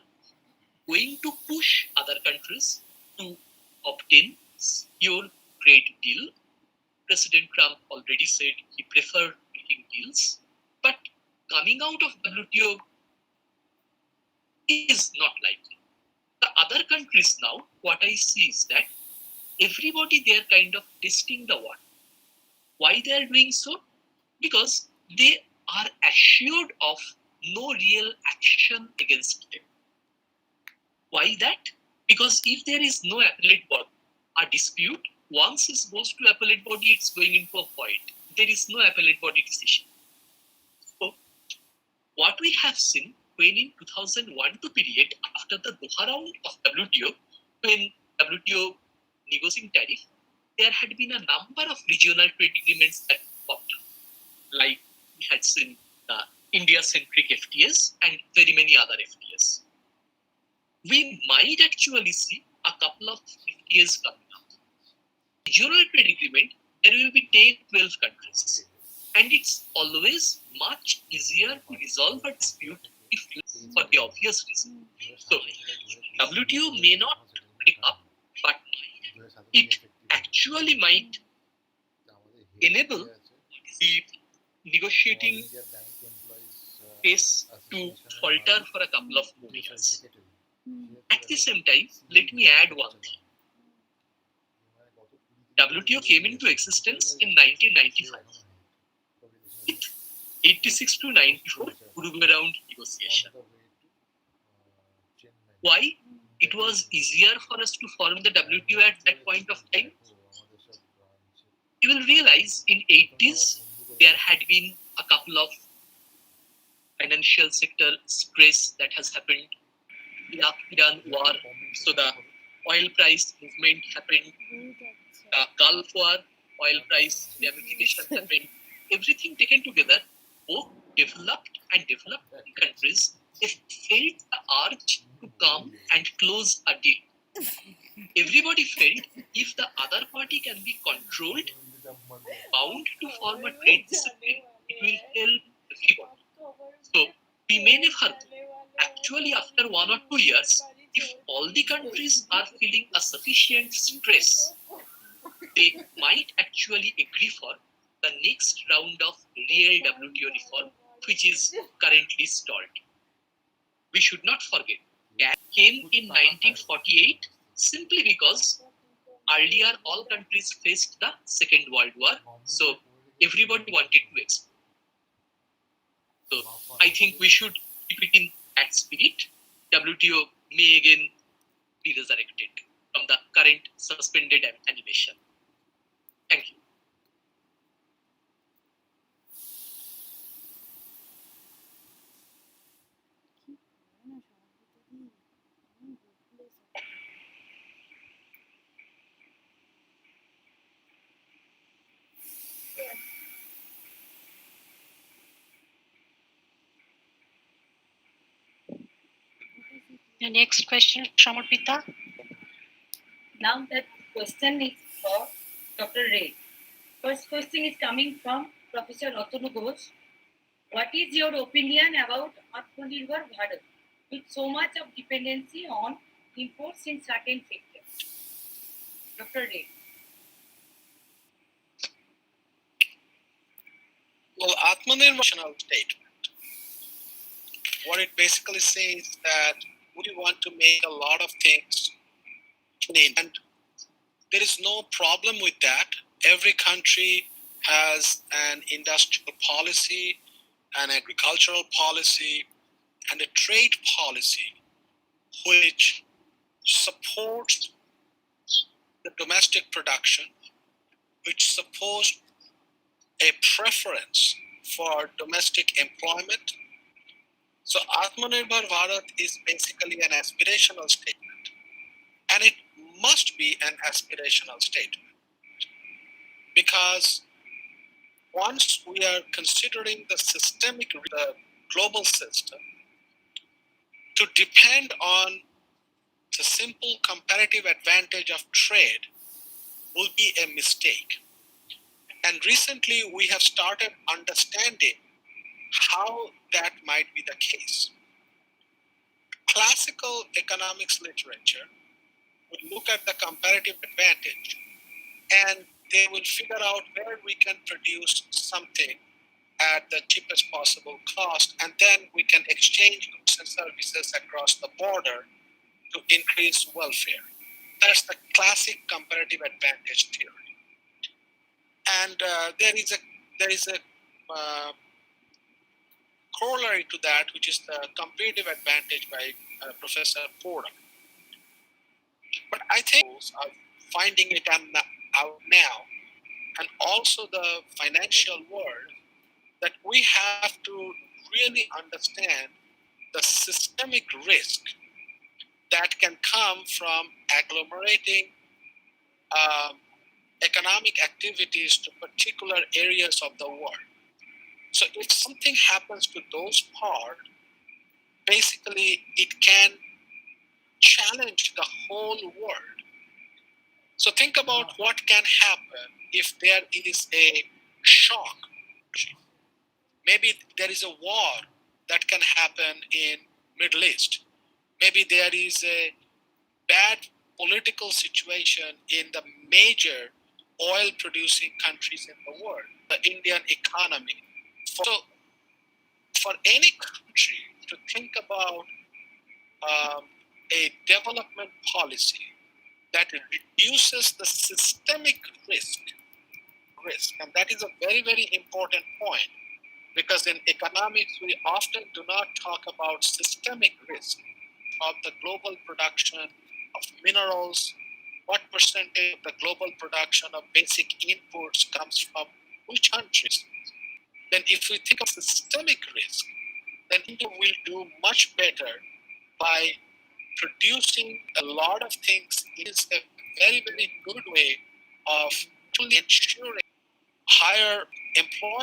going to push other countries to obtain your trade deal. President Trump already said he preferred making deals, but coming out of WTO is not likely. The other countries now, what I see is that everybody, they are kind of testing the water. Why they are doing so? Because they are assured of no real action against them. Why that? Because if there is no appellate body, a dispute, once it goes to appellate body, it's going into a void. There is no appellate body decision. So, what we have seen when in 2001 period, after the Doha round of WTO, when WTO negotiating tariff, there had been a number of regional trade agreements that popped up. Like we had seen the India-centric FTAs and very many other FTAs. We might actually see a couple of FTAs coming up. Regional trade agreement, there will be 10, 12 countries. And it's always much easier to resolve a dispute if for the obvious reason. So, WTO may not pick up, but it actually might enable the negotiating pace to falter for a couple of more years. At the same time, let me add one thing. WTO came into existence in 1995 with 86 to 94 Uruguay round negotiation. Why? It was easier for us to form the WTO at that point of time. You will realize in 80s there had been a couple of financial sector stress that has happened. Iraq-Iran war, so the oil price movement happened, the Gulf War, oil price ramification happened. Everything taken together, both developed and developing countries felt the urge to come and close a deal. Everybody felt if the other party can be controlled, bound to form a trade discipline, it will help everybody. So we may never go. Actually, after 1 or 2 years, if all the countries are feeling a sufficient stress, they might actually agree for the next round of real WTO reform, which is currently stalled. We should not forget that came in 1948 simply because earlier all countries faced the Second World War, so everybody wanted to export. So I think we should keep it in that spirit. WTO may again be resurrected from the current suspended animation. Thank you. The next question, Shamurpita. Now that question is for Dr. Ray. First question is coming from Professor Ratanu Ghosh. What is your opinion about Atmanirbhar Bharat with so much of dependency on imports in certain sectors? Dr. Ray. Well, Atmanirbhar statement. What it basically says that we want to make a lot of things clean, and there is no problem with that. Every country has an industrial policy, an agricultural policy, and a trade policy which supports the domestic production, which supports a preference for domestic employment. So Atmanirbhar Bharat is basically an aspirational statement, and it must be an aspirational statement because once we are considering the systemic, the global system, to depend on the simple comparative advantage of trade will be a mistake. And recently we have started understanding how that might be the case. Classical economics literature would look at the comparative advantage and they will figure out where we can produce something at the cheapest possible cost, and then we can exchange goods and services across the border to increase welfare. That's the classic comparative advantage theory. And there is a corollary to that, which is the comparative advantage by Professor Porter. But I think are finding it out now, and also the financial world, that we have to really understand the systemic risk that can come from agglomerating economic activities to particular areas of the world. So if something happens to those parts, basically it can challenge the whole world. So think about what can happen if there is a shock. Maybe there is a war that can happen in Middle East. Maybe there is a bad political situation in the major oil producing countries in the world, the Indian economy. So for any country to think about a development policy that reduces the systemic risk, and that is a very, very important point, because in economics we often do not talk about systemic risk of the global production of minerals, what percentage of the global production of basic inputs comes from which countries. Then if we think of systemic risk, then India will do much better by producing a lot of things is a very, very good way of ensuring higher employment